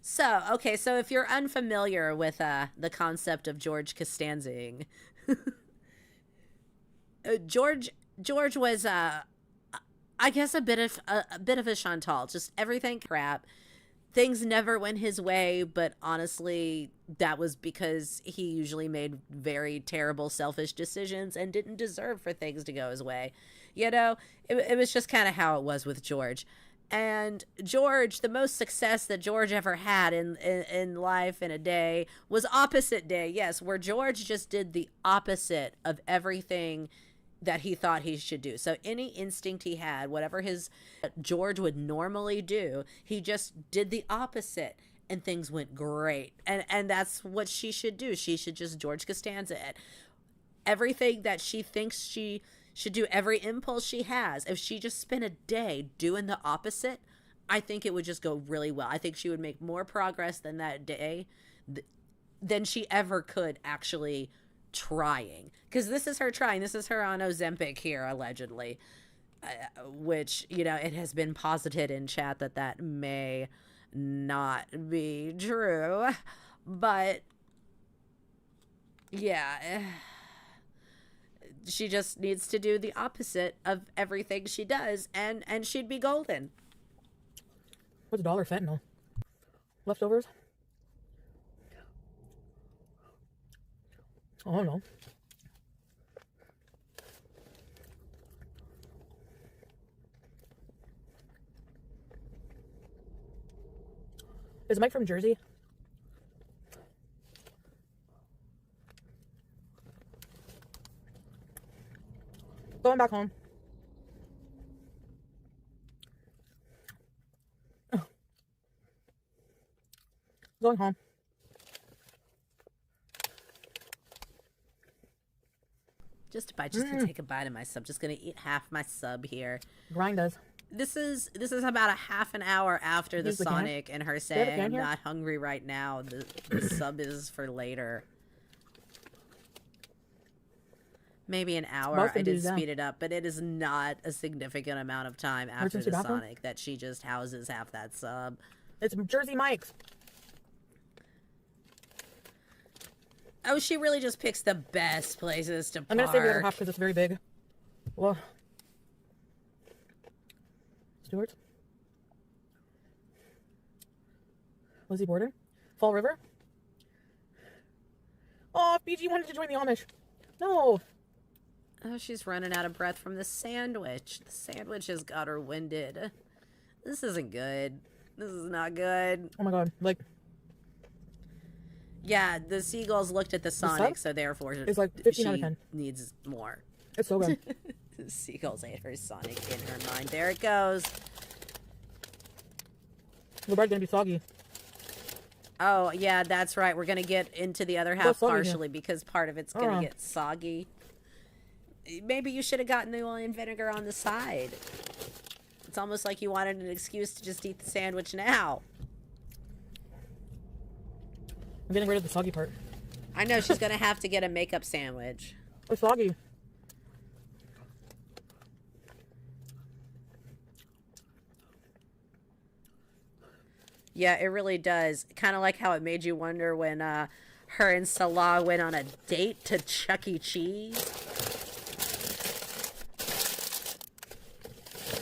So, okay, so if you're unfamiliar with the concept of George Costanzing, George was I guess a bit of a Chantal. Just everything crap. Things never went his way, but honestly, that was because he usually made very terrible, selfish decisions and didn't deserve for things to go his way. You know, it was just kind of how it was with George. And George, the most success that George ever had in life in a day was opposite day. Yes, where George just did the opposite of everything that he thought he should do. So any instinct he had, whatever George would normally do, he just did the opposite and things went great. And that's what she should do. She should just George Costanza it. Everything that she thinks she should do, every impulse she has, if she just spent a day doing the opposite, I think it would just go really well. I think she would make more progress than that day than she ever could actually trying. Because this is her trying. This is her on Ozempic here, allegedly. Which, you know, it has been posited in chat that may not be true. But, yeah, she just needs to do the opposite of everything she does, and she'd be golden. What's $1 fentanyl? Leftovers? Oh no. Is Mike from Jersey? Going back home. Going home. Just to take a bite of my sub. Just gonna eat half my sub here. Grind us. This is about a half an hour after the Use the can. Sonic and her have a saying, can "I'm here? not hungry right now." The sub is for later. Maybe an hour. Most of I did these, yeah. speed it up, but it is not a significant amount of time after Emergency the bathroom? Sonic that she just houses half that sub. It's Jersey Mike's. Oh, she really just picks the best places to park. I'm gonna save the other half because it's very big. Well, Stewart, Lizzie Borden, Fall River. Oh, BG wanted to join the Amish. No. Oh, she's running out of breath from the sandwich. The sandwich has got her winded. This isn't good. This is not good. Oh my god, like. Yeah, the seagulls looked at the Sonic, so therefore it's like 15 out of 10. Needs more. It's so good. The seagulls ate her Sonic in her mind. There it goes. The bread's gonna be soggy. Oh, yeah, that's right. We're going to get into the other half What's soggy partially because part of it's going to get soggy. Maybe you should have gotten the oil and vinegar on the side. It's almost like you wanted an excuse to just eat the sandwich now. I'm getting rid of the soggy part. I know, she's going to have to get a makeup sandwich. It's soggy. Yeah, it really does. Kind of like how it made you wonder when her and Salah went on a date to Chuck E. Cheese.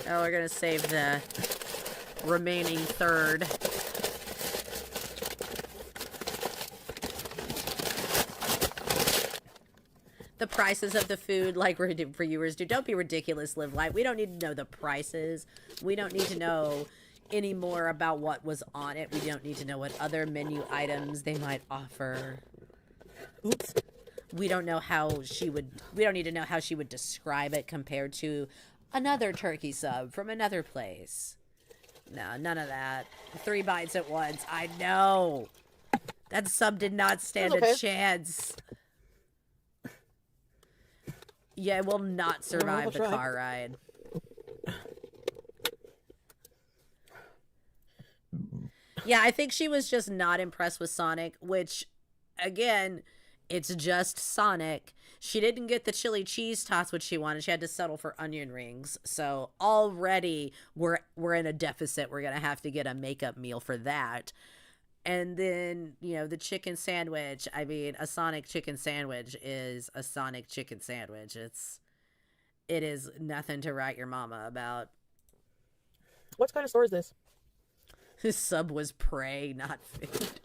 Oh, we're going to save the remaining third. The prices of the food, like reviewers do. Don't be ridiculous, live life. We don't need to know the prices. We don't need to know any more about what was on it. We don't need to know what other menu items they might offer. Oops. We don't know how she would, we don't need to know how she would describe it compared to another turkey sub from another place. No, none of that. 3 bites at once. I know. That sub did not stand a chance. Yeah, it will not survive the car ride. Yeah, I think she was just not impressed with Sonic, which, again, it's just Sonic. She didn't get the chili cheese tots, which she wanted. She had to settle for onion rings. So already we're in a deficit. We're going to have to get a makeup meal for that. And then, you know, the chicken sandwich. I mean, a Sonic chicken sandwich is a Sonic chicken sandwich. It is nothing to write your mama about. What kind of store is this? His sub was prey, not food.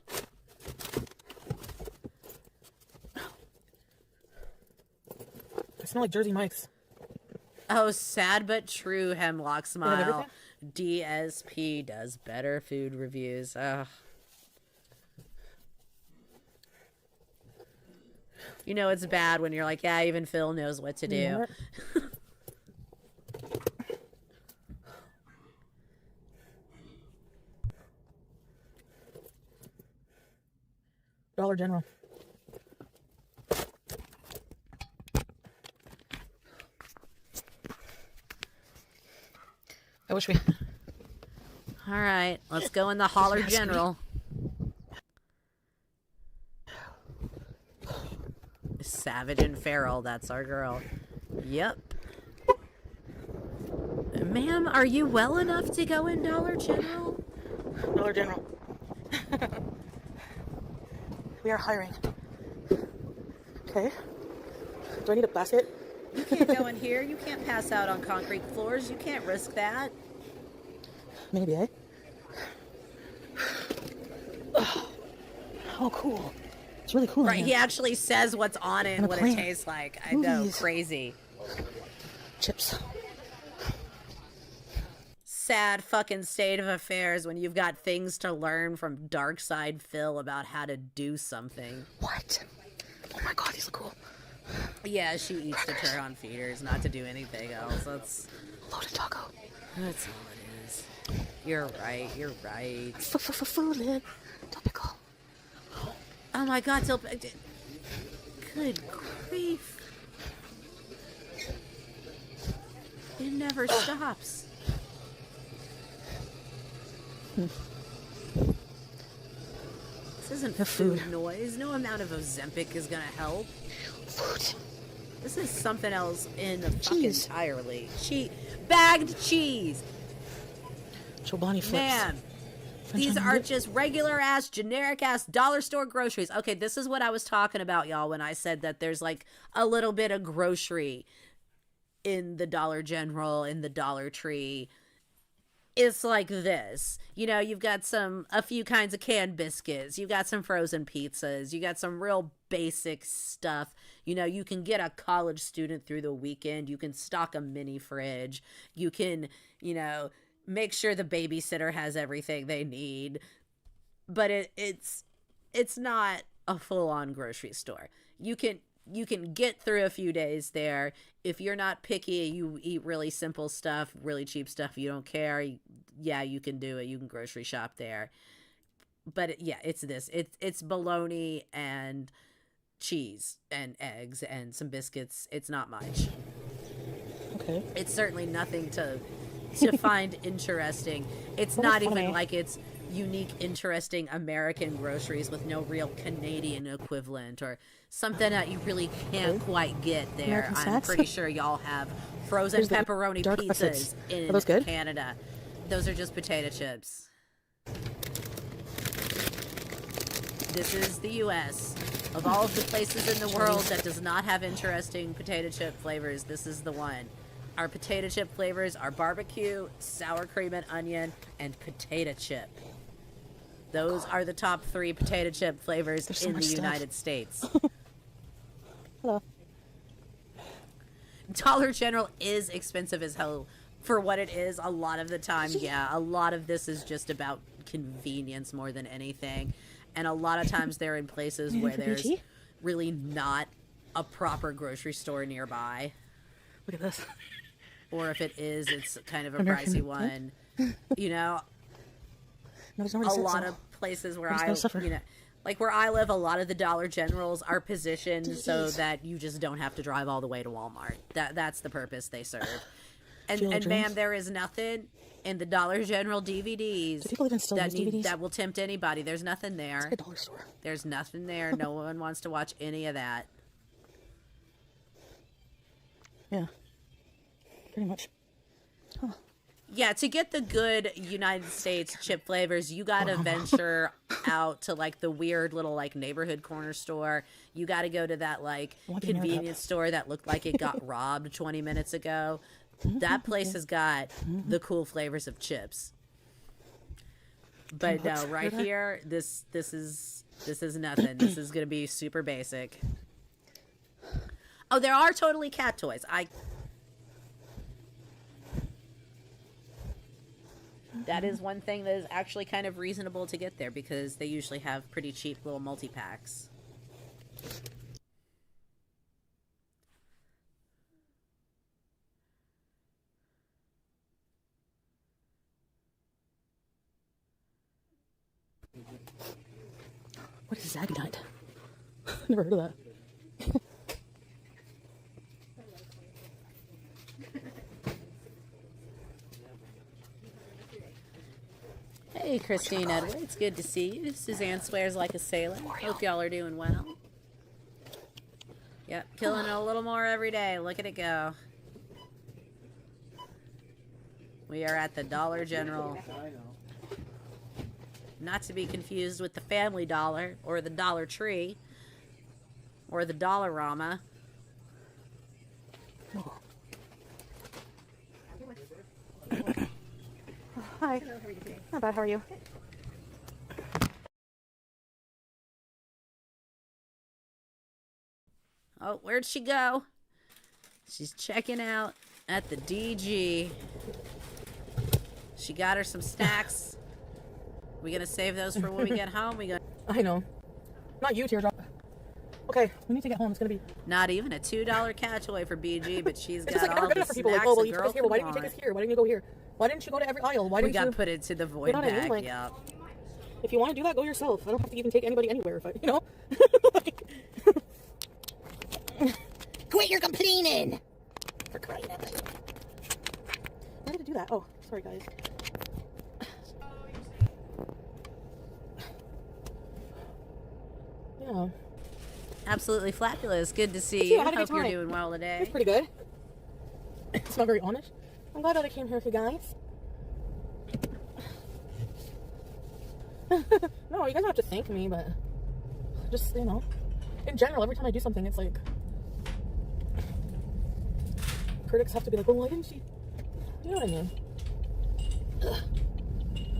I smell like Jersey Mike's. Oh, sad but true, Hemlock Smile. DSP does better food reviews. Ugh. You know it's bad when you're like, yeah, even Phil knows what to do. You know what? Dollar General. I wish we... All right, let's go in the Holler General. Savage and Feral, that's our girl. Yep. Ma'am, are you well enough to go in Dollar General? Dollar General. We are hiring. Okay. Do I need a basket? You can't go in here. You can't pass out on concrete floors. You can't risk that. Maybe, eh? Oh, cool. It's really cool. Right, he actually says what's on it and what it tastes like. I know, crazy. Chips. Sad fucking state of affairs when you've got things to learn from Dark Side Phil about how to do something. What? Oh my god, these look cool. Yeah, she eats to turn on feeders, not to do anything else. That's loaded taco. That's all it is. You're right. You're right. Foodie. Topical. Oh my god, good grief. It never stops. This isn't food noise. No amount of Ozempic is gonna help. Food. This is something else entirely. Bagged cheese. Chobani flips. Man, these are just regular ass, generic ass dollar store groceries. Okay, this is what I was talking about, y'all, when I said that there's like a little bit of grocery in the Dollar General, in the Dollar Tree. It's like this. You know, you've got a few kinds of canned biscuits. You've got some frozen pizzas. You got some real basic stuff. You know, you can get a college student through the weekend. You can stock a mini fridge. You can, you know, make sure the babysitter has everything they need. But it's not a full-on grocery store. You can get through a few days there. If you're not picky, you eat really simple stuff, really cheap stuff, you don't care, yeah, you can do it. You can grocery shop there. But it's this. It's bologna and cheese and eggs and some biscuits. It's not much. Okay. It's certainly nothing to find interesting. It's not even like it's unique, interesting American groceries with no real Canadian equivalent or something that you really can't quite get there. American I'm snacks? pretty sure y'all have frozen pepperoni pizzas in Canada. Those are just potato chips. This is the U.S. Of all of the places in the world that does not have interesting potato chip flavors, this is the one. Our potato chip flavors are barbecue, sour cream and onion, and potato chip. Those are the top 3 potato chip flavors in the United States. Hello. Dollar General is expensive as hell for what it is a lot of the time. Yeah, a lot of this is just about convenience more than anything. And a lot of times they're in places where there's really not a proper grocery store nearby. Look at this. Or if it is, it's kind of a pricey one. You know, a lot of places where like where I live, a lot of the Dollar Generals are positioned so that you just don't have to drive all the way to Walmart. That's the purpose they serve. And man, there is nothing in the Dollar General DVDs that will tempt anybody. There's nothing there. It's like a dollar store. There's nothing there. No one wants to watch any of that. Yeah. Pretty much. Huh. Yeah, to get the good United States chip flavors, you gotta venture out to like the weird little like neighborhood corner store. You gotta go to that like convenience store that looked like it got robbed 20 minutes ago. That place has got the cool flavors of chips. But no, right here, this is nothing. This is gonna be super basic. Oh, there are totally cat toys. That is one thing that is actually kind of reasonable to get there because they usually have pretty cheap little multi-packs. What is Zagonite? Never heard of that. Hey, Christine Edwards. Good to see you. Suzanne swears like a sailor. Hope y'all are doing well. Yep, killing it a little more every day. Look at it go. We are at the Dollar General. Not to be confused with the Family Dollar or the Dollar Tree or the Dollarama. Hi. Not bad. How are you? Oh, where'd she go? She's checking out at the DG. She got her some snacks. We gonna save those for when we get home? I know. Not you, Teardrop. Okay, we need to get home. It's gonna be not even a $2 catch away for BG, but she's got just like all never good the enough for people. snacks Like, oh, well, a you took girl us here. Why can didn't you take us want. here? Why didn't you go here? Why didn't you go to every aisle? Why We didn't you? got put into the void You know what I bag. mean? Like, Yep. if you want to do that, go yourself. I don't have to even take anybody anywhere. If I, you know. Quit your complaining. For crying out loud. Why did I do that? Oh, sorry guys. Yeah. Absolutely fabulous. Good to see See, you. I had a good Hope you're time. doing well today. It's pretty good. It's not very honest. I'm glad that I came here with you guys. No, you guys don't have to thank me, but just, you know, in general, every time I do something, it's like critics have to be like, well, why didn't she? You know what I mean? Ugh.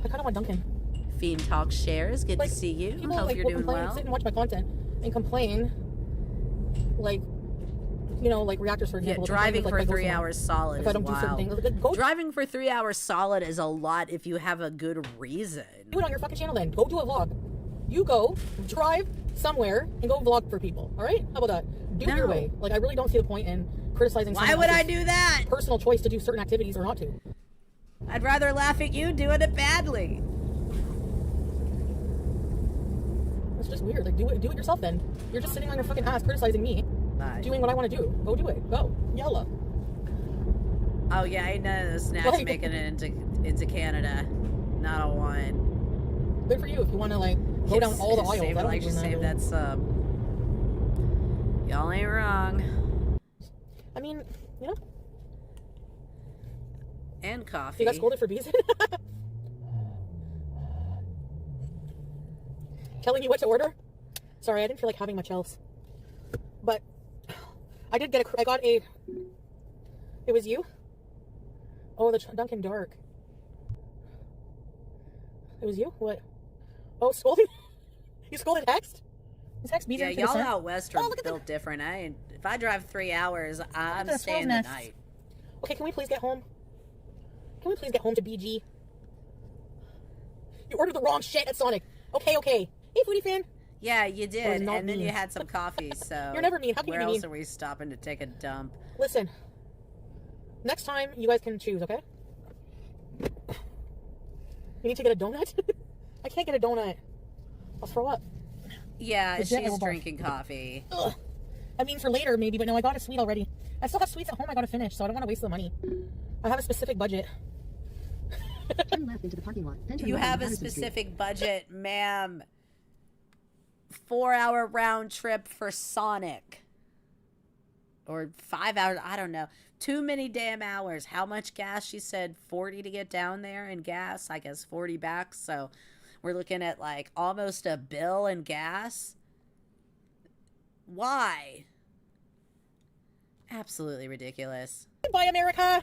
I kind of want Duncan. Fiend Talk shares. Good Like, to see you. people, Hope like, you're will doing complain, well. sit and watch my content and complain, like, you know, like reactors, for Yeah, example. driving like, for if I go 3 somewhere, hours solid if I is don't do certain wild. things, like, go Driving for 3 hours solid is a lot if you have a good reason. do it on your fucking channel then. Go do a vlog. You go, drive somewhere, and go vlog for people. All right? How about that? Do it your No. way. Like, I really don't see the point in criticizing Why someone would I else's do that? personal choice to do certain activities or not to. I'd rather laugh at you doing it badly. It's just weird. Like, do it yourself then. You're just sitting on your fucking ass criticizing me, Bye. doing what I want to do. Go do it. Go. Yalla. Oh yeah, ain't none of the snacks Like- making it into Canada. Not a one. Good for you if you want to, like, go down all the aisles. Save, I don't like, even know. save that sub. Y'all ain't wrong. I mean, you know, And coffee. you got scolded for bees. Telling you what to order? Sorry, I didn't feel like having much else. But I did get I got a, it was you? Oh, the Dunkin' Dark. It was you? What? Oh, scolding? You scolded Hext? Is Hext bees Yeah, in for y'all dessert? out west are Oh, look at built different. If I drive 3 hours, I'm the staying squirrel's the nest. night. Okay, can we please get home? Can we please get home to BG? You ordered the wrong shit at Sonic. Okay. Hey, Foodie fan. Yeah, you did, not and then you mean. had some coffee. So You're never mean. How can you where be else mean? are we stopping to take a dump? Listen. Next time, you guys can choose, okay? You need to get a donut? I can't get a donut. I'll throw up. Yeah, Legit, I she's will barf. drinking coffee. Ugh. I mean, for later, maybe, but no, I got a sweet already. I still have sweets at home I gotta finish, so I don't want to waste the money. I have a specific budget. Turn left into the parking lot. Then turn You right on have a Patterson Street. specific budget, ma'am. 4-hour round trip for Sonic. Or 5 hours, I don't know. Too many damn hours. How much gas? She said 40 to get down there in gas. I guess 40 back. So we're looking at like almost a bill in gas. Why? Absolutely ridiculous. Goodbye, America!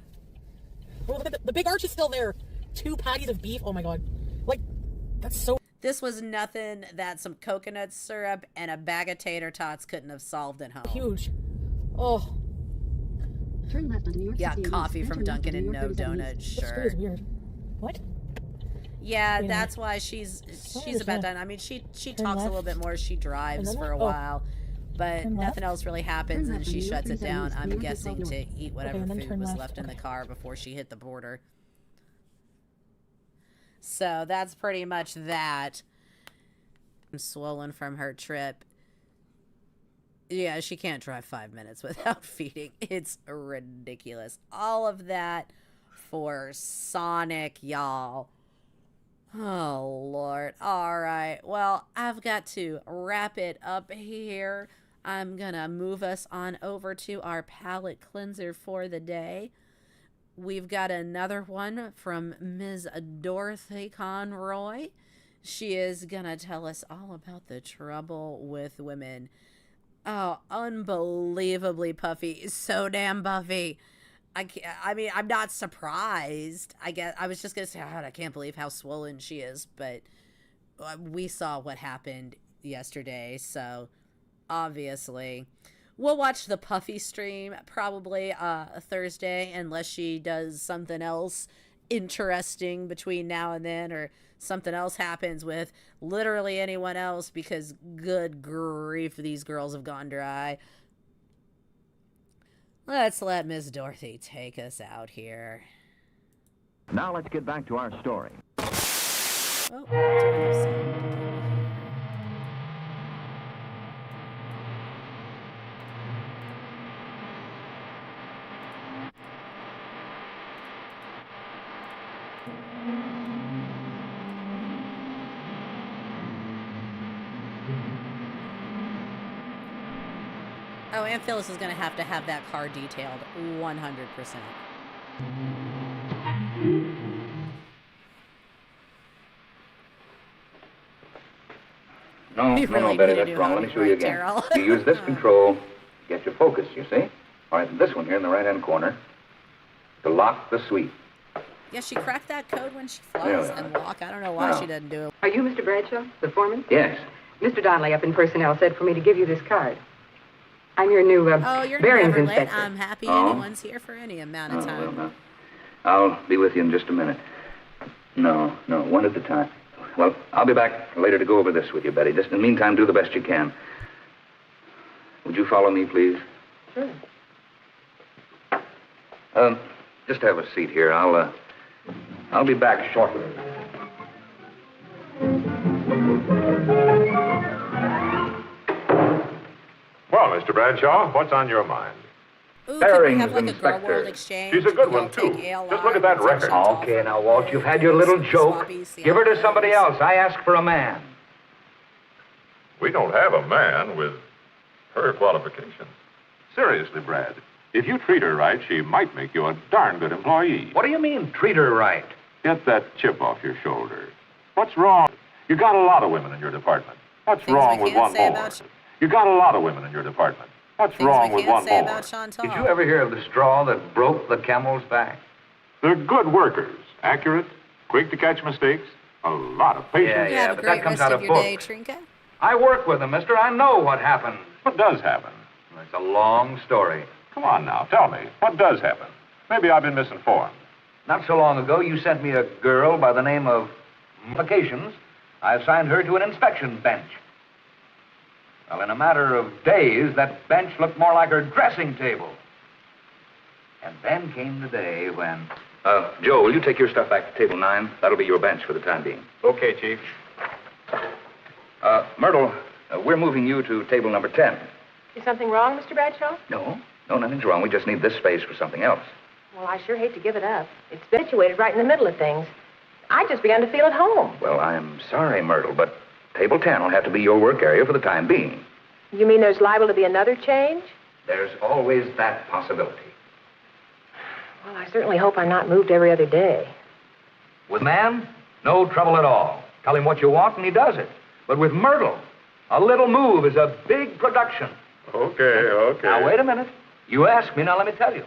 Oh, look at the big arch is still there. 2 patties of beef. Oh my god. Like, that's so This was nothing that some coconut syrup and a bag of tater tots couldn't have solved at home. huge. Oh, Turn left onto New York Yeah, 68 coffee East, from then turn left Dunkin' onto and New no York 37 donut, East. this sure. is weird. What? Yeah, Yeah. that's why she's about understand. done. I mean, she Turn talks a little left. bit more. She drives And then for a what? Oh. while, but Turn nothing left. else really happens, Turn and left she on New York shuts it 37 down. East, I'm New York guessing 12 to North. eat whatever and then food turn was left. left in the Okay. car before she hit the border. So that's pretty much that. I'm swollen from her trip. Yeah, she can't drive 5 minutes without feeding. It's ridiculous. All of that for Sonic, y'all. Oh, Lord. All right. Well, I've got to wrap it up here. I'm going to move us on over to our palette cleanser for the day. We've got another one from Ms. Dorothy Conroy. She is going to tell us all about the trouble with women. Oh, unbelievably puffy. So damn puffy. I mean, I'm not surprised. I was just going to say, oh, I can't believe how swollen she is. But we saw what happened yesterday. So, obviously, We'll watch the Puffy stream probably Thursday, unless she does something else interesting between now and then, or something else happens with literally anyone else, because good grief, these girls have gone dry. Let's let Miss Dorothy take us out here. Now let's get back to our story. Oh, do I have sound? Oh, Aunt Phyllis is going to have that car detailed 100%. No, Betty, that's wrong. Let me show you again. You use this control to get your focus, you see? All right, this one here in the right-hand corner to lock the sweep. Yeah, she cracked that code when she flies and walk. I don't know why she doesn't do it. Are you Mr. Bradshaw, the foreman? Yes. Mr. Donnelly up in personnel said for me to give you this card. I'm your new you're bearings never inspector. late. I'm happy anyone's here for any amount of time. Well, I'll be with you in just a minute. No, one at a time. Well, I'll be back later to go over this with you, Betty. Just in the meantime, do the best you can. Would you follow me, please? Sure. Just have a seat here. I'll be back shortly. Well, Mr. Bradshaw, what's on your mind? Ooh, Bearings have like inspector. a GorlWorld exchange? She's a good one, too. Just look at that record. Okay, now, Walt, you've had your little joke. Give her to somebody else. I asked for a man. We don't have a man with her qualifications. Seriously, Brad, if you treat her right, she might make you a darn good employee. What do you mean, treat her right? Get that chip off your shoulder. What's wrong? You got a lot of women in your department. What's wrong with one more? You got a lot of women in your department. What's wrong with one more? Did you ever hear of the straw that broke the camel's back? They're good workers. Accurate, quick to catch mistakes, a lot of patience. Yeah, but that comes out of books. I work with them, mister. I know what happened. What does happen? It's a long story. Come on now, tell me. What does happen? Maybe I've been misinformed. Not so long ago, you sent me a girl by the name of Vacations. I assigned her to an inspection bench. Well, in a matter of days, that bench looked more like her dressing table. And then came the day when... Joe, will you take your stuff back to table 9? That'll be your bench for the time being. Okay, Chief. Myrtle, we're moving you to table number 10. Is something wrong, Mr. Bradshaw? No, nothing's wrong. We just need this space for something else. Well, I sure hate to give it up. It's situated right in the middle of things. I just began to feel at home. Well, I'm sorry, Myrtle, but table 10 will have to be your work area for the time being. You mean there's liable to be another change? There's always that possibility. Well, I certainly hope I'm not moved every other day. With man, no trouble at all. Tell him what you want and he does it. But with Myrtle, a little move is a big production. Okay. Now, wait a minute. You asked me, now let me tell you.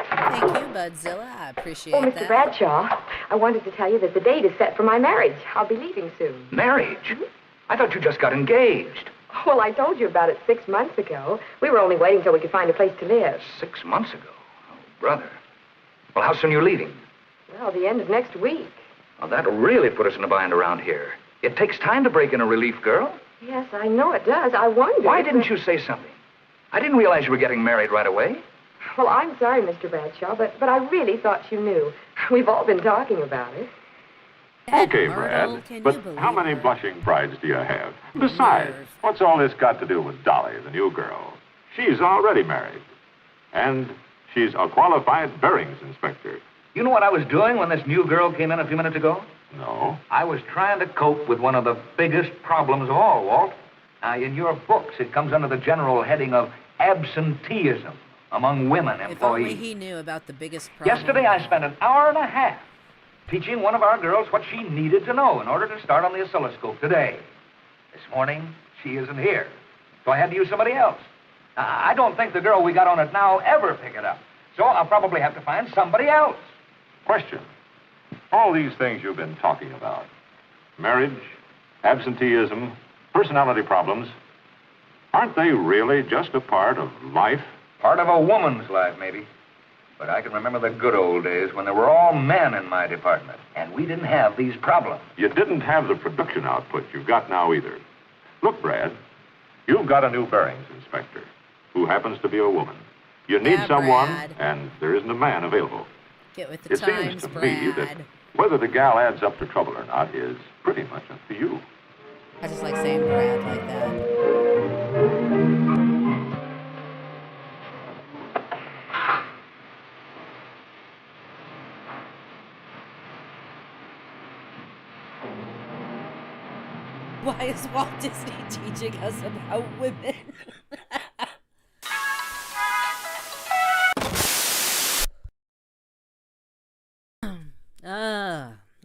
Thank you, Budzilla. I appreciate that. Mr. Bradshaw, I wanted to tell you that the date is set for my marriage. I'll be leaving soon. Marriage? Mm-hmm. I thought you just got engaged. Well, I told you about it 6 months ago. We were only waiting till we could find a place to live. 6 months ago? Oh, brother. Well, how soon are you leaving? Well, the end of next week. Well, that'll really put us in a bind around here. It takes time to break in a relief, girl. Yes, I know it does. I wondered. Why didn't you say something? I didn't realize you were getting married right away. Well, I'm sorry, Mr. Bradshaw, but I really thought you knew. We've all been talking about it. Okay, Brad, but how many blushing brides do you have? Besides, what's all this got to do with Dolly, the new girl? She's already married. And she's a qualified bearings inspector. You know what I was doing when this new girl came in a few minutes ago? No. I was trying to cope with one of the biggest problems of all, Walt. Now, in your books, it comes under the general heading of absenteeism among women employees. If only he knew about the biggest problem. Yesterday, I spent an hour and a half teaching one of our girls what she needed to know in order to start on the oscilloscope today. This morning, she isn't here, so I had to use somebody else. I don't think the girl we got on it now ever pick it up, so I'll probably have to find somebody else. Question. All these things you've been talking about, marriage, absenteeism, Personality problems, aren't they really just a part of life? Part of a woman's life, maybe. But I can remember the good old days when there were all men in my department, and we didn't have these problems. You didn't have the production output you've got now either. Look, Brad, you've got a new bearings inspector who happens to be a woman. You need someone, Brad. and there isn't a man available. Get with the It times, seems to Brad. me that whether the gal adds up to trouble or not is pretty much up to you. I just like saying Brad like that. Why is Walt Disney teaching us about women?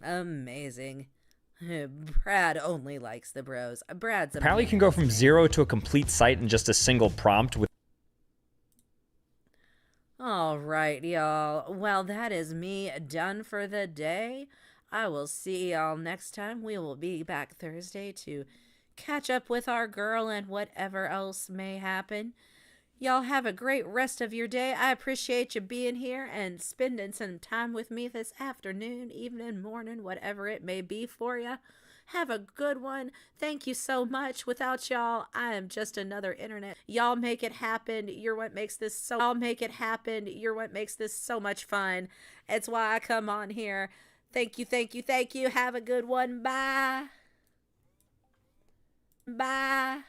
Amazing. Brad only likes the bros. Brad's Apparently you can go from 0 to a complete site in just a single prompt with... All right, y'all. Well, that is me done for the day. I will see y'all next time. We will be back Thursday to catch up with our girl and whatever else may happen. Y'all have a great rest of your day. I appreciate you being here and spending some time with me this afternoon, evening, morning, whatever it may be for you. Have a good one. Thank you so much. Without y'all, I am just another internet. Y'all make it happen. You're what makes this so... Y'all make it happen. You're what makes this so much fun. It's why I come on here. Thank you, thank you, thank you. Have a good one. Bye. Bye.